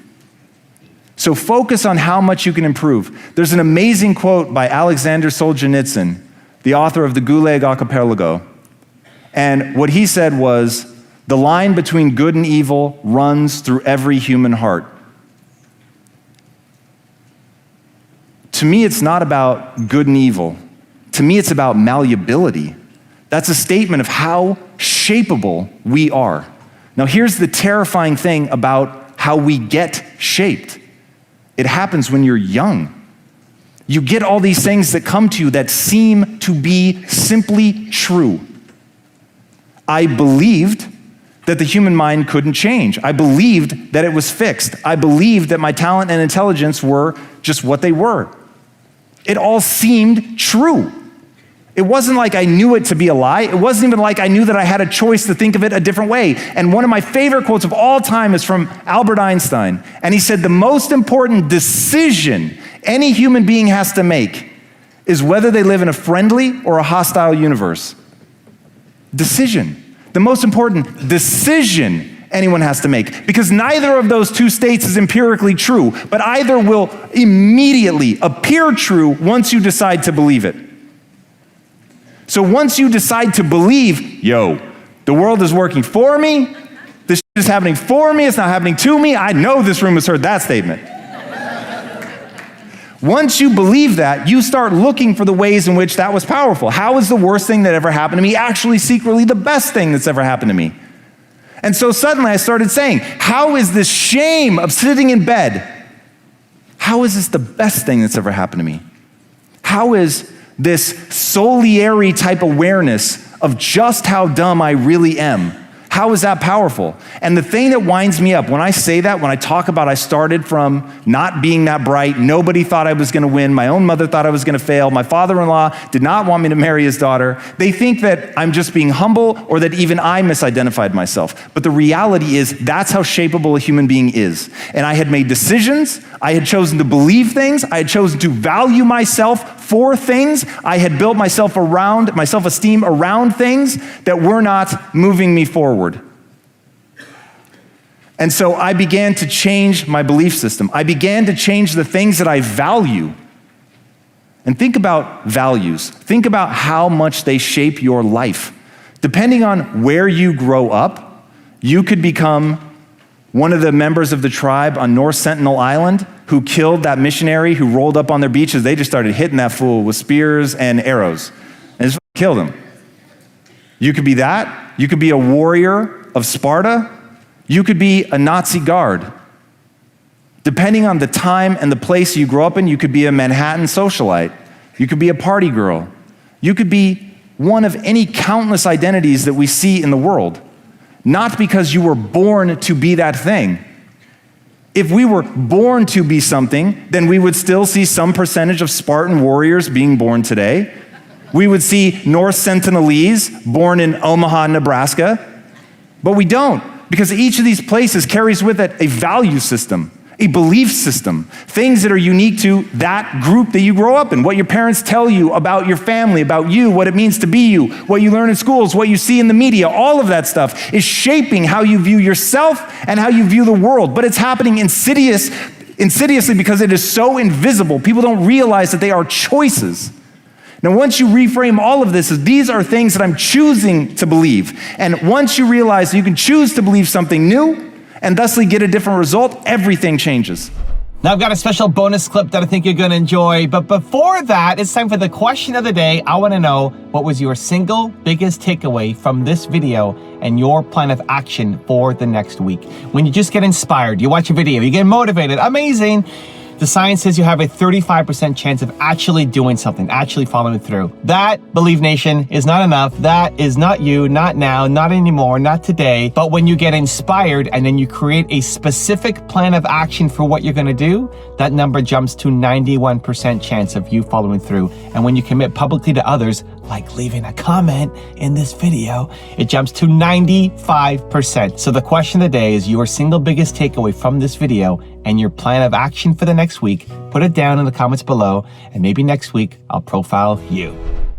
[SPEAKER 1] So focus on how much you can improve. There's an amazing quote by Alexander Solzhenitsyn, the author of the Gulag Archipelago. And what he said was, the line between good and evil runs through every human heart. To me, it's not about good and evil. To me, it's about malleability. That's a statement of how shapeable we are. Now, here's the terrifying thing about how we get shaped. It happens when you're young. You get all these things that come to you that seem to be simply true. I believed that the human mind couldn't change. I believed that it was fixed. I believed that my talent and intelligence were just what they were. It all seemed true. It wasn't like I knew it to be a lie. It wasn't even like I knew that I had a choice to think of it a different way. And one of my favorite quotes of all time is from Albert Einstein. And he said, the most important decision any human being has to make is whether they live in a friendly or a hostile universe. Decision. The most important decision anyone has to make, because neither of those two states is empirically true, but either will immediately appear true once you decide to believe it. So once you decide to believe, the world is working for me, this is happening for me, it's not happening to me, I know this room has heard that statement. Once you believe that, you start looking for the ways in which that was powerful. How is the worst thing that ever happened to me actually secretly the best thing that's ever happened to me? And so suddenly I started saying, how is this shame of sitting in bed, how is this the best thing that's ever happened to me? How is
[SPEAKER 5] this soliary type awareness of just how dumb I really am. How is that powerful? And the thing that winds me up when I say that, when I talk about I started from not being that bright, nobody thought I was going to win, my own mother thought I was going to fail, my father-in-law did not want me to marry his daughter, they think that I'm just being humble or that even I misidentified myself. But the reality is that's how shapeable a human being is. And I had made decisions, I had chosen to believe things, I had chosen to value myself for things, I had built my self-esteem around things that were not moving me forward. And so I began to change my belief system. I began to change the things that I value. And think about values. Think about how much they shape your life. Depending on where you grow up, you could become one of the members of the tribe on North Sentinel Island who killed that missionary who rolled up on their beaches. They just started hitting that fool with spears and arrows and just killed him. You could be that. You could be a warrior of Sparta. You could be a Nazi guard. Depending on the time and the place you grow up in, you could be a Manhattan socialite. You could be a party girl. You could be one of any countless identities that we see in the world. Not because you were born to be that thing. If we were born to be something, then we would still see some percentage of Spartan warriors being born today. We would see North Sentinelese born in Omaha, Nebraska. But we don't, because each of these places carries with it a value system, a belief system, things that are unique to that group that you grow up in, what your parents tell you about your family, about you, what it means to be you, what you learn in schools, what you see in the media, all of that stuff is shaping how you view yourself and how you view the world. But it's happening insidiously because it is so invisible. People don't realize that they are choices. Now, once you reframe all of this as these are things that I'm choosing to believe, and once you realize that you can choose to believe something new and thusly get a different result, everything changes.
[SPEAKER 3] Now I've got a special bonus clip that I think you're gonna enjoy, but before that, it's time for the question of the day. I wanna know, what was your single biggest takeaway from this video and your plan of action for the next week? When you just get inspired, you watch a video, you get motivated, amazing. The science says you have a 35% chance of actually doing something, actually following through. That, Believe Nation, is not enough. That is not you, not now, not anymore, not today. But when you get inspired and then you create a specific plan of action for what you're gonna do, that number jumps to 91% chance of you following through. And when you commit publicly to others, like leaving a comment in this video, it jumps to 95%. So the question of the day is your single biggest takeaway from this video and your plan of action for the next week. Put it down in the comments below, and maybe next week I'll profile you.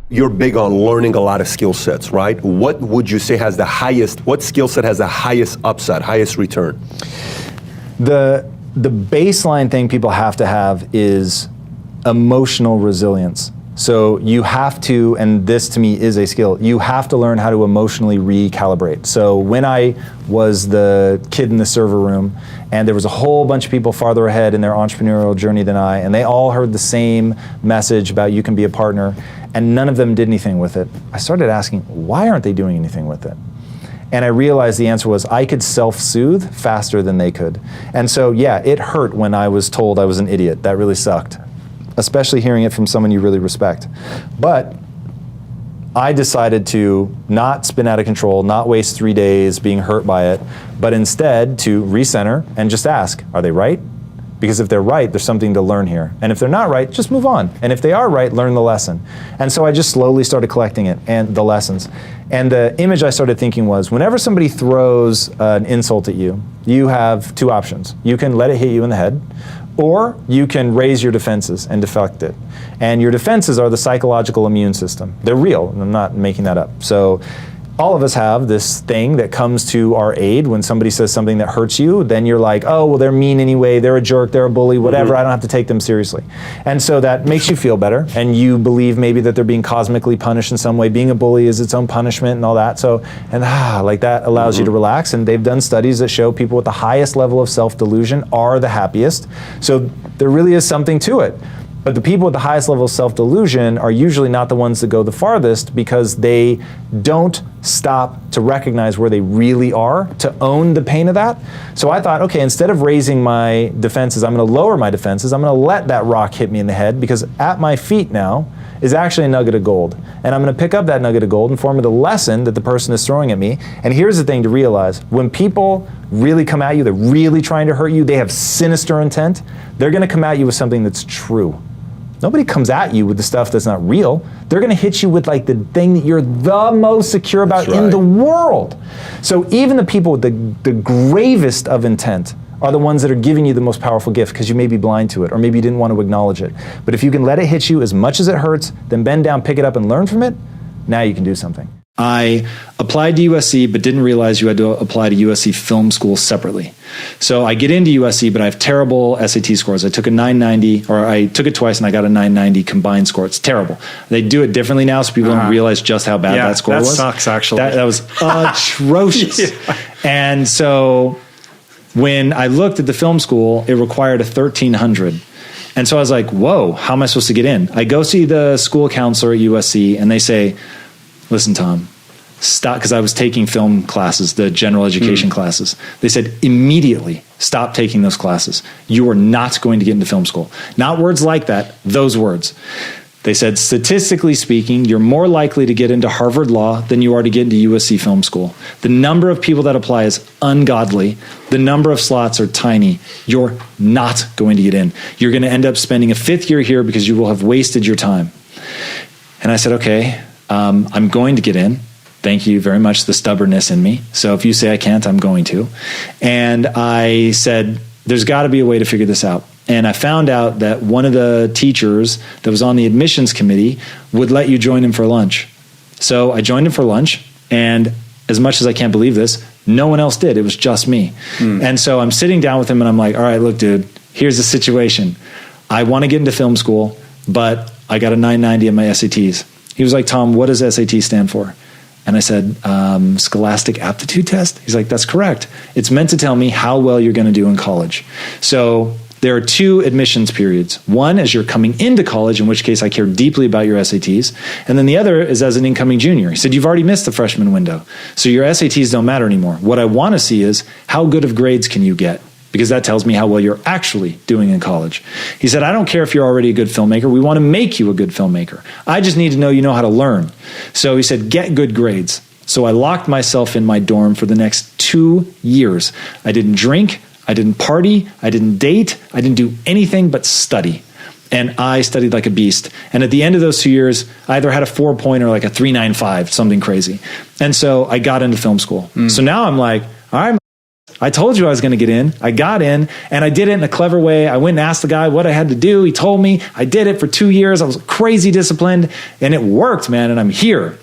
[SPEAKER 9] You're big on learning a lot of skill sets, right? What would you say has the highest, what skill set has the highest upside, highest return?
[SPEAKER 1] The baseline thing people have to have is emotional resilience. So you have to, and this to me is a skill, you have to learn how to emotionally recalibrate. So when I was the kid in the server room and there was a whole bunch of people farther ahead in their entrepreneurial journey than I, and they all heard the same message about you can be a partner, and none of them did anything with it, I started asking, why aren't they doing anything with it? And I realized the answer was I could self-soothe faster than they could. And so yeah, it hurt when I was told I was an idiot. That really sucked, especially hearing it from someone you really respect. But I decided to not spin out of control, not waste 3 days being hurt by it, but instead to recenter and just ask, are they right? Because if they're right, there's something to learn here. And if they're not right, just move on. And if they are right, learn the lesson. And so I just slowly started collecting it and the lessons. And the image I started thinking was, whenever somebody throws an insult at you, you have two options. You can let it hit you in the head, or you can raise your defenses and deflect it. And your defenses are the psychological immune system. They're real, and I'm not making that up. So all of us have this thing that comes to our aid when somebody says something that hurts you, then you're like, oh, well, they're mean anyway, they're a jerk, they're a bully, whatever, I don't have to take them seriously. And so that makes you feel better, and you believe maybe that they're being cosmically punished in some way. Being a bully is its own punishment and all that. So, and like that allows you to relax, and they've done studies that show people with the highest level of self-delusion are the happiest. So there really is something to it. But the people with the highest level of self-delusion are usually not the ones that go the farthest because they don't stop to recognize where they really are, to own the pain of that. So I thought, okay, instead of raising my defenses, I'm going to lower my defenses. I'm going to let that rock hit me in the head, because at my feet now is actually a nugget of gold. And I'm going to pick up that nugget of gold and form it a lesson that the person is throwing at me. And here's the thing to realize: when people really come at you, they're really trying to hurt you, they have sinister intent, they're going to come at you with something that's true. Nobody comes at you with the stuff that's not real. They're going to hit you with like the thing that you're the most secure about in the world. So even the people with the gravest of intent are the ones that are giving you the most powerful gift, because you may be blind to it, or maybe you didn't want to acknowledge it. But if you can let it hit you as much as it hurts, then bend down, pick it up, and learn from it, now you can do something.
[SPEAKER 6] I applied to USC, but didn't realize you had to apply to USC Film School separately. So I get into USC, but I have terrible SAT scores. I took a 990, or I took it twice and I got a 990 combined score. It's terrible. They do it differently now, so people don't realize just how bad that score was.
[SPEAKER 7] That sucks, actually.
[SPEAKER 6] That was atrocious. And so when I looked at the film school, it required a 1300. And so I was like, whoa, how am I supposed to get in? I go see the school counselor at USC, and they say, listen, Tom, stop, because I was taking film classes, the general education classes. They said, immediately stop taking those classes. You are not going to get into film school. Not words like that, those words. They said, statistically speaking, you're more likely to get into Harvard Law than you are to get into USC Film School. The number of people that apply is ungodly. The number of slots are tiny. You're not going to get in. You're going to end up spending a 5th year here because you will have wasted your time. And I said, okay, I'm going to get in. Thank you very much, the stubbornness in me. So if you say I can't, I'm going to. And I said, there's got to be a way to figure this out. And I found out that one of the teachers that was on the admissions committee would let you join him for lunch. So I joined him for lunch, and as much as I can't believe this, no one else did. It was just me. And so I'm sitting down with him, and I'm like, all right, look, dude, here's the situation. I want to get into film school, but I got a 990 in my SATs. He was like, Tom, what does SAT stand for? And I said, Scholastic Aptitude Test? He's like, that's correct. It's meant to tell me how well you're going to do in college. So there are 2 admissions periods. One is you're coming into college, in which case I care deeply about your SATs. And then the other is as an incoming junior. He said, you've already missed the freshman window, so your SATs don't matter anymore. What I want to see is how good of grades can you get, because that tells me how well you're actually doing in college. He said, I don't care if you're already a good filmmaker. We want to make you a good filmmaker. I just need to know you know how to learn. So he said, get good grades. So I locked myself in my dorm for the next 2 years. I didn't drink. I didn't party, I didn't date, I didn't do anything but study. And I studied like a beast. And at the end of those 2 years, I either had a 4.0 or like a 3.95, something crazy. And so I got into film school. So now I'm like, all right, I told you I was going to get in. I got in, and I did it in a clever way. I went and asked the guy what I had to do. He told me. I did it for 2 years. I was crazy disciplined, and it worked, man, and I'm here.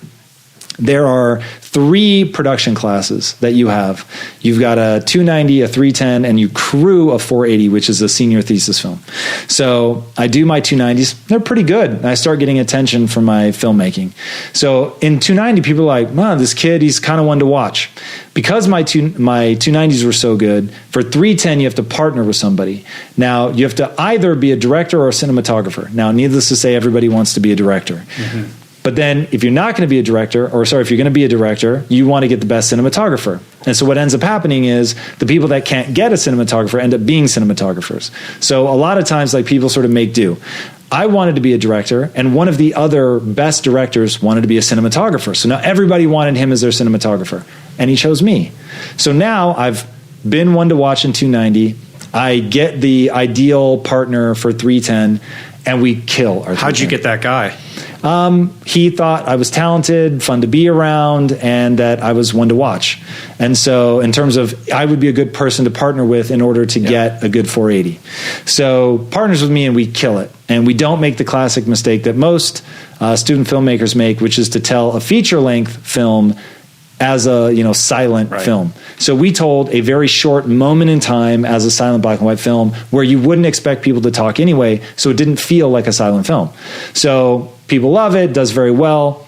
[SPEAKER 6] There are 3 production classes that you have. You've got a 290, a 310, and you crew a 480, which is a senior thesis film. So I do my 290s. They're pretty good. And I start getting attention from my filmmaking. So in 290, people are like, wow, this kid, he's kind of one to watch. Because my 290s were so good, for 310, you have to partner with somebody. Now, you have to either be a director or a cinematographer. Now, needless to say, everybody wants to be a director. But then if you're not going to be a director, if you're going to be a director, you want to get the best cinematographer. And so what ends up happening is the people that can't get a cinematographer end up being cinematographers. So a lot of times, like, people sort of make do. I wanted to be a director, and one of the other best directors wanted to be a cinematographer. So now everybody wanted him as their cinematographer, and he chose me. So now I've been one to watch in 290. I get the ideal partner for 310, and we kill our 310.
[SPEAKER 7] How'd you get that guy?
[SPEAKER 6] He thought I was talented, fun to be around, and that I was one to watch. And so in terms of, I would be a good person to partner with in order to get a good 480. So partners with me and we kill it. And we don't make the classic mistake that most student filmmakers make, which is to tell a feature-length film as a silent film. So we told a very short moment in time as a silent black and white film where you wouldn't expect people to talk anyway, so it didn't feel like a silent film. So people love it, does very well.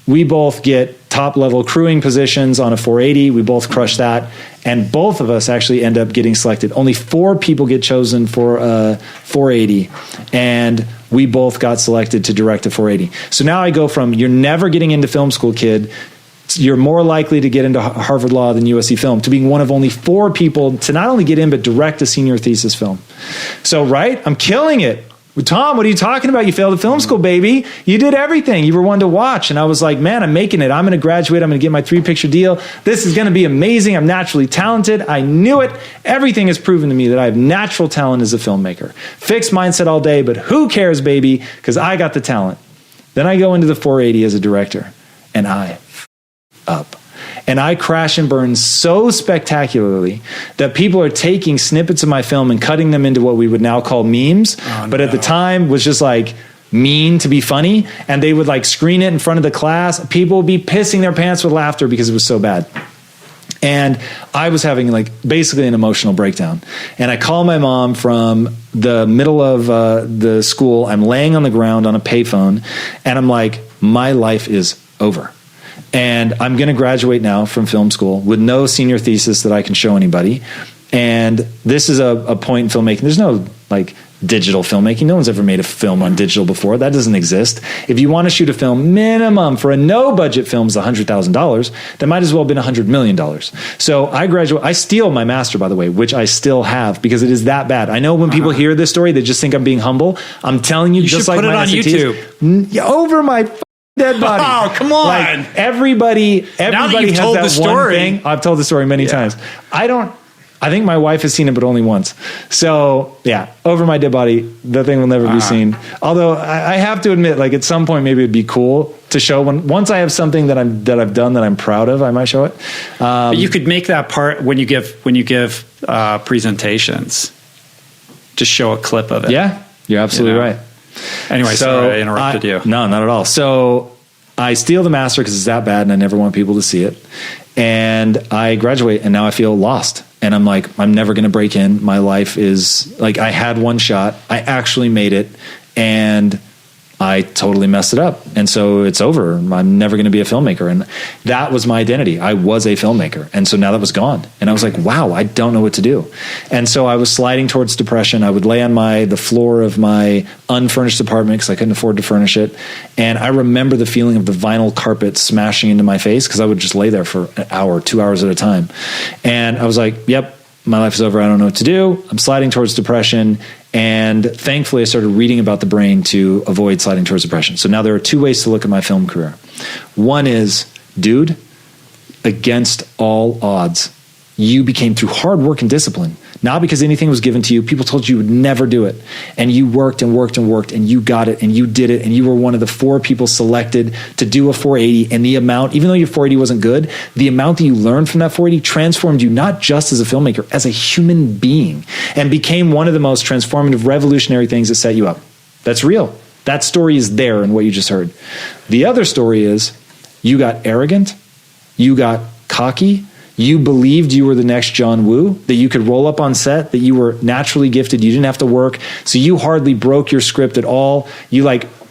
[SPEAKER 6] We both get top-level crewing positions on a 480. We both crush that. And both of us actually end up getting selected. Only 4 people get chosen for a 480. And we both got selected to direct a 480. So now I go from, you're never getting into film school, kid, you're more likely to get into Harvard Law than USC Film, to being one of only 4 people to not only get in, but direct a senior thesis film. So, right? I'm killing it. Tom, what are you talking about? You failed at film school, baby. You did everything. You were one to watch. And I was like, man, I'm making it. I'm going to graduate. I'm going to get my 3-picture deal. This is going to be amazing. I'm naturally talented. I knew it. Everything has proven to me that I have natural talent as a filmmaker. Fixed mindset all day, but who cares, baby? Because I got the talent. Then I go into the 480 as a director, and I up. And I crash and burn so spectacularly that people are taking snippets of my film and cutting them into what we would now call memes. But at the time was just like mean to be funny. And they would like screen it in front of the class. People would be pissing their pants with laughter because it was so bad. And I was having like basically an emotional breakdown. And I call my mom from the middle of the school. I'm laying on the ground on a payphone. And I'm like, my life is over. And I'm going to graduate now from film school with no senior thesis that I can show anybody. And this is a point in filmmaking. There's no like digital filmmaking. No one's ever made a film on digital before. That doesn't exist. If you want to shoot a film, minimum for a no budget film is $100,000. That might as well have been $100 million. So I graduate. I steal my master, by the way, which I still have because it is that bad. I know when people hear this story, they just think I'm being humble. I'm telling you, just like
[SPEAKER 7] put it on
[SPEAKER 6] YouTube. Over my dead body.
[SPEAKER 7] Oh, come on.
[SPEAKER 6] Like everybody
[SPEAKER 7] now that
[SPEAKER 6] has
[SPEAKER 7] you've told
[SPEAKER 6] that
[SPEAKER 7] the story.
[SPEAKER 6] one thing. I've told the story many times. I think my wife has seen it, but only once. So yeah, over my dead body, the thing will never be seen. Although I have to admit, like at some point, maybe it'd be cool to show once I have something that I've done that I'm proud of, I might show it.
[SPEAKER 7] But you could make that part when you give presentations. Just show a clip of it.
[SPEAKER 6] Yeah, you're absolutely right.
[SPEAKER 7] Anyway, sorry I interrupted you.
[SPEAKER 6] No, not at all. So I steal the master because it's that bad and I never want people to see it. And I graduate and now I feel lost. And I'm like, I'm never going to break in. My life is like, I had one shot. I actually made it. And I totally messed it up. And so it's over. I'm never going to be a filmmaker. And that was my identity. I was a filmmaker. And so now that was gone. And I was like, wow, I don't know what to do. And so I was sliding towards depression. I would lay on the floor of my unfurnished apartment because I couldn't afford to furnish it. And I remember the feeling of the vinyl carpet smashing into my face because I would just lay there for an hour, 2 hours at a time. And I was like, yep, my life is over. I don't know what to do. I'm sliding towards depression. And thankfully, I started reading about the brain to avoid sliding towards depression. So now there are 2 ways to look at my film career. One is, dude, against all odds, you became through hard work and discipline, not because anything was given to you. People told you would never do it. And you worked and worked and worked, and you got it, and you did it, and you were one of the 4 people selected to do a 480. And the amount, even though your 480 wasn't good, the amount that you learned from that 480 transformed you not just as a filmmaker, as a human being, and became one of the most transformative, revolutionary things that set you up. That's real. That story is there in what you just heard. The other story is you got arrogant, you got cocky, you believed you were the next John Woo, that you could roll up on set, that you were naturally gifted, you didn't have to work, so you hardly broke your script at all.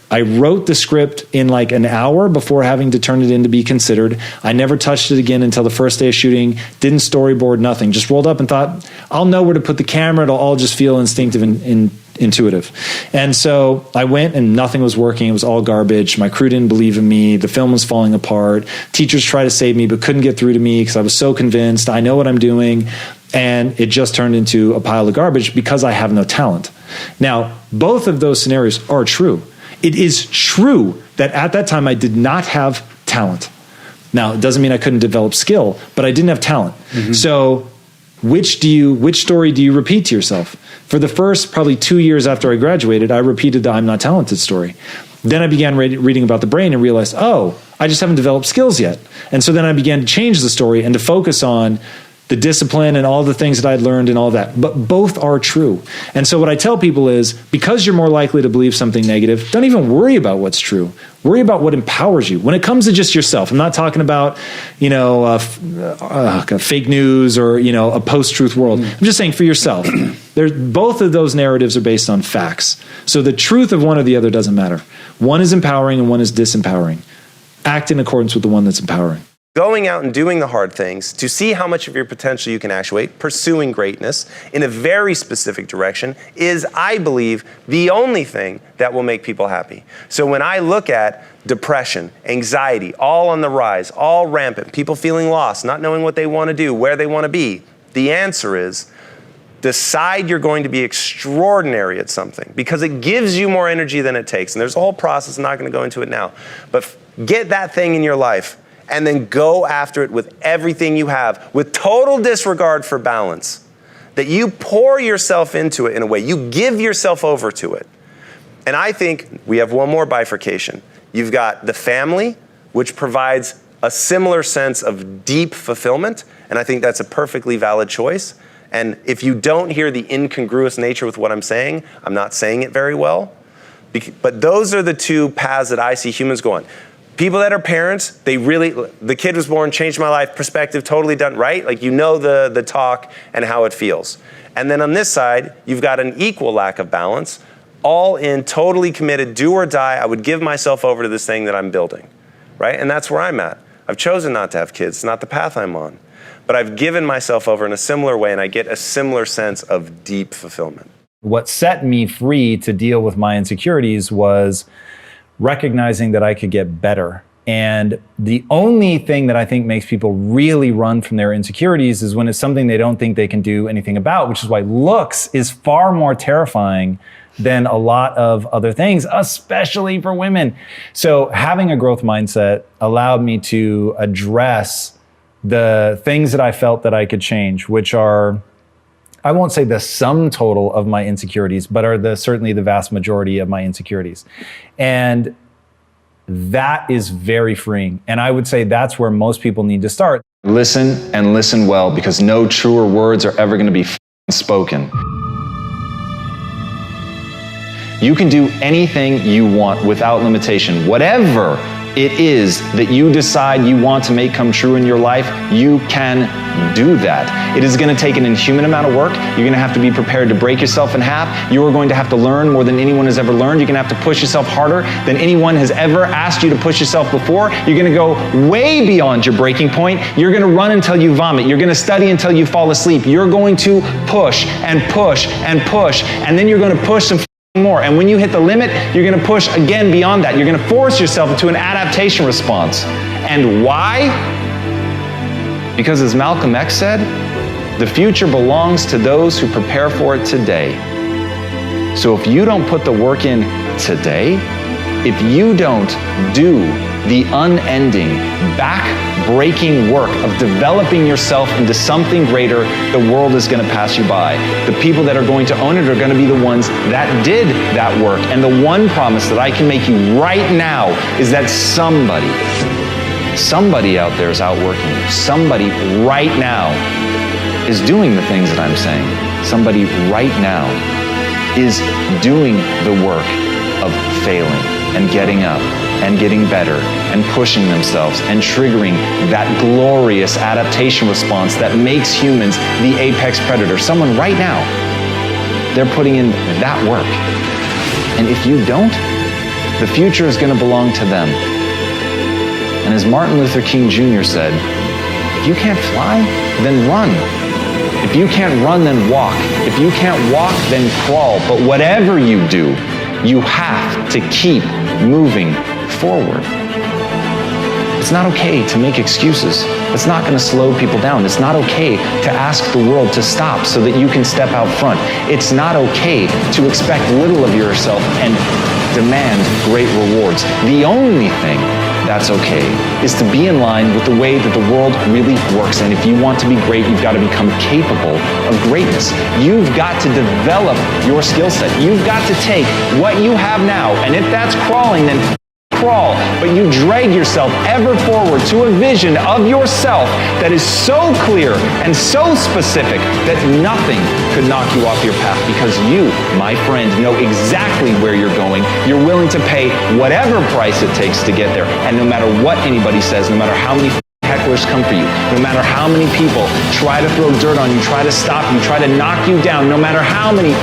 [SPEAKER 6] I wrote the script in like an hour before having to turn it in to be considered. I never touched it again until the first day of shooting, didn't storyboard, nothing. Just rolled up and thought, I'll know where to put the camera, it'll all just feel instinctive and intuitive. And so I went and nothing was working. It was all garbage. My crew didn't believe in me. The film was falling apart. Teachers tried to save me, but couldn't get through to me because I was so convinced I know what I'm doing. And it just turned into a pile of garbage because I have no talent. Now, both of those scenarios are true. It is true that at that time I did not have talent. Now, it doesn't mean I couldn't develop skill, but I didn't have talent. Mm-hmm. So which story do you repeat to yourself? For the first probably 2 years after I graduated, I repeated the I'm not talented story. Then I began reading about the brain and realized, oh, I just haven't developed skills yet. And so then I began to change the story and to focus on the discipline and all the things that I'd learned and all that. But both are true. And so what I tell people is, because you're more likely to believe something negative, don't even worry about what's true. Worry about what empowers you. When it comes to just yourself, I'm not talking about, fake news or, a post-truth world. I'm just saying for yourself. Both of those narratives are based on facts. So the truth of one or the other doesn't matter. One is empowering and one is disempowering. Act in accordance with the one that's empowering.
[SPEAKER 10] going out and doing the hard things to see how much of your potential you can actuate, pursuing greatness in a very specific direction is, I believe, the only thing that will make people happy. So when I look at depression, anxiety, all on the rise, all rampant, people feeling lost, not knowing what they want to do, where they want to be, the answer is decide you're going to be extraordinary at something because it gives you more energy than it takes. And there's a whole process, I'm not going to go into it now. But get that thing in your life and then go after it with everything you have, with total disregard for balance. That you pour yourself into it in a way, you give yourself over to it. And I think we have one more bifurcation. You've got the family, which provides a similar sense of deep fulfillment, and I think that's a perfectly valid choice. And if you don't hear the incongruous nature with what I'm saying, I'm not saying it very well. But those are the two paths that I see humans go on. People that are parents, the kid was born, changed my life, perspective, totally done, right? Like you know the talk and how it feels. And then on this side, you've got an equal lack of balance, all in, totally committed, do or die, I would give myself over to this thing that I'm building, right? And that's where I'm at. I've chosen not to have kids, it's not the path I'm on. But I've given myself over in a similar way and I get a similar sense of deep fulfillment.
[SPEAKER 1] What set me free to deal with my insecurities was recognizing that I could get better. And the only thing that I think makes people really run from their insecurities is when it's something they don't think they can do anything about, which is why looks is far more terrifying than a lot of other things, especially for women. So having a growth mindset allowed me to address the things that I felt that I could change, which are, I won't say the sum total of my insecurities, but are certainly the vast majority of my insecurities. And that is very freeing. And I would say that's where most people need to start.
[SPEAKER 12] Listen and listen well, because no truer words are ever going to be spoken. You can do anything you want without limitation. Whatever it is that you decide you want to make come true in your life, you can do that. It is going to take an inhuman amount of work. You're going to have to be prepared to break yourself in half. You are going to have to learn more than anyone has ever learned. You're going to have to push yourself harder than anyone has ever asked you to push yourself before. You're going to go way beyond your breaking point. You're going to run until you vomit. You're going to study until you fall asleep. You're going to push and push and push, and then you're going to push some more. And when you hit the limit, you're going to push again beyond that. You're going to force yourself into an adaptation response. And why? Because as Malcolm X said, the future belongs to those who prepare for it today. So if you don't put the work in today, if you don't do the unending, back-breaking work of developing yourself into something greater, the world is going to pass you by. The people that are going to own it are going to be the ones that did that work. And the one promise that I can make you right now is that somebody out there is outworking you. Somebody right now is doing the things that I'm saying. Somebody right now is doing the work of failing and getting up and getting better and pushing themselves and triggering that glorious adaptation response that makes humans the apex predator. Someone right now, they're putting in that work. And if you don't, the future is going to belong to them. And as Martin Luther King Jr. said, if you can't fly, then run. If you can't run, then walk. If you can't walk, then crawl. But whatever you do, you have to keep moving forward. It's not okay to make excuses. It's not going to slow people down. It's not okay to ask the world to stop so that you can step out front. It's not okay to expect little of yourself and demand great rewards. The only thing that's okay is to be in line with the way that the world really works. And if you want to be great, you've got to become capable of greatness. You've got to develop your skill set. You've got to take what you have now, and if that's crawling, then crawl, but you drag yourself ever forward to a vision of yourself that is so clear and so specific that nothing could knock you off your path, because you, my friend, know exactly where you're going. You're willing to pay whatever price it takes to get there, and no matter what anybody says, no matter how many hecklers come for you, no matter how many people try to throw dirt on you, try to stop you, try to knock you down, no matter how many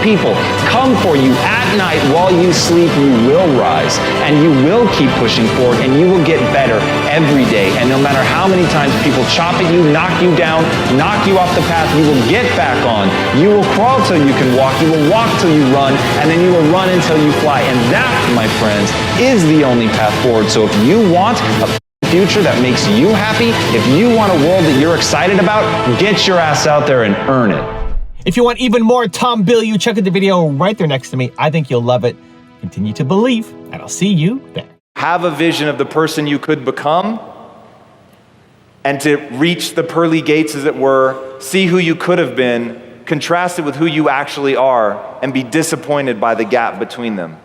[SPEAKER 10] people come for you at night while you sleep, you will rise and you will keep pushing forward and you will get better every day. And no matter how many times people chop at you, knock you down, knock you off the path, you will get back on. You will crawl till you can walk, you will walk till you run, and then you will run until you fly. And that, my friends, is the only path forward. So if you want a future that makes you happy, if you want a world that you're excited about, get your ass out there and earn it.
[SPEAKER 3] If you want even more Tom Bilyeu, check out the video right there next to me. I think you'll love it. Continue to believe, and I'll see you there.
[SPEAKER 11] Have a vision of the person you could become, and to reach the pearly gates, as it were, see who you could have been, contrast it with who you actually are, and be disappointed by the gap between them.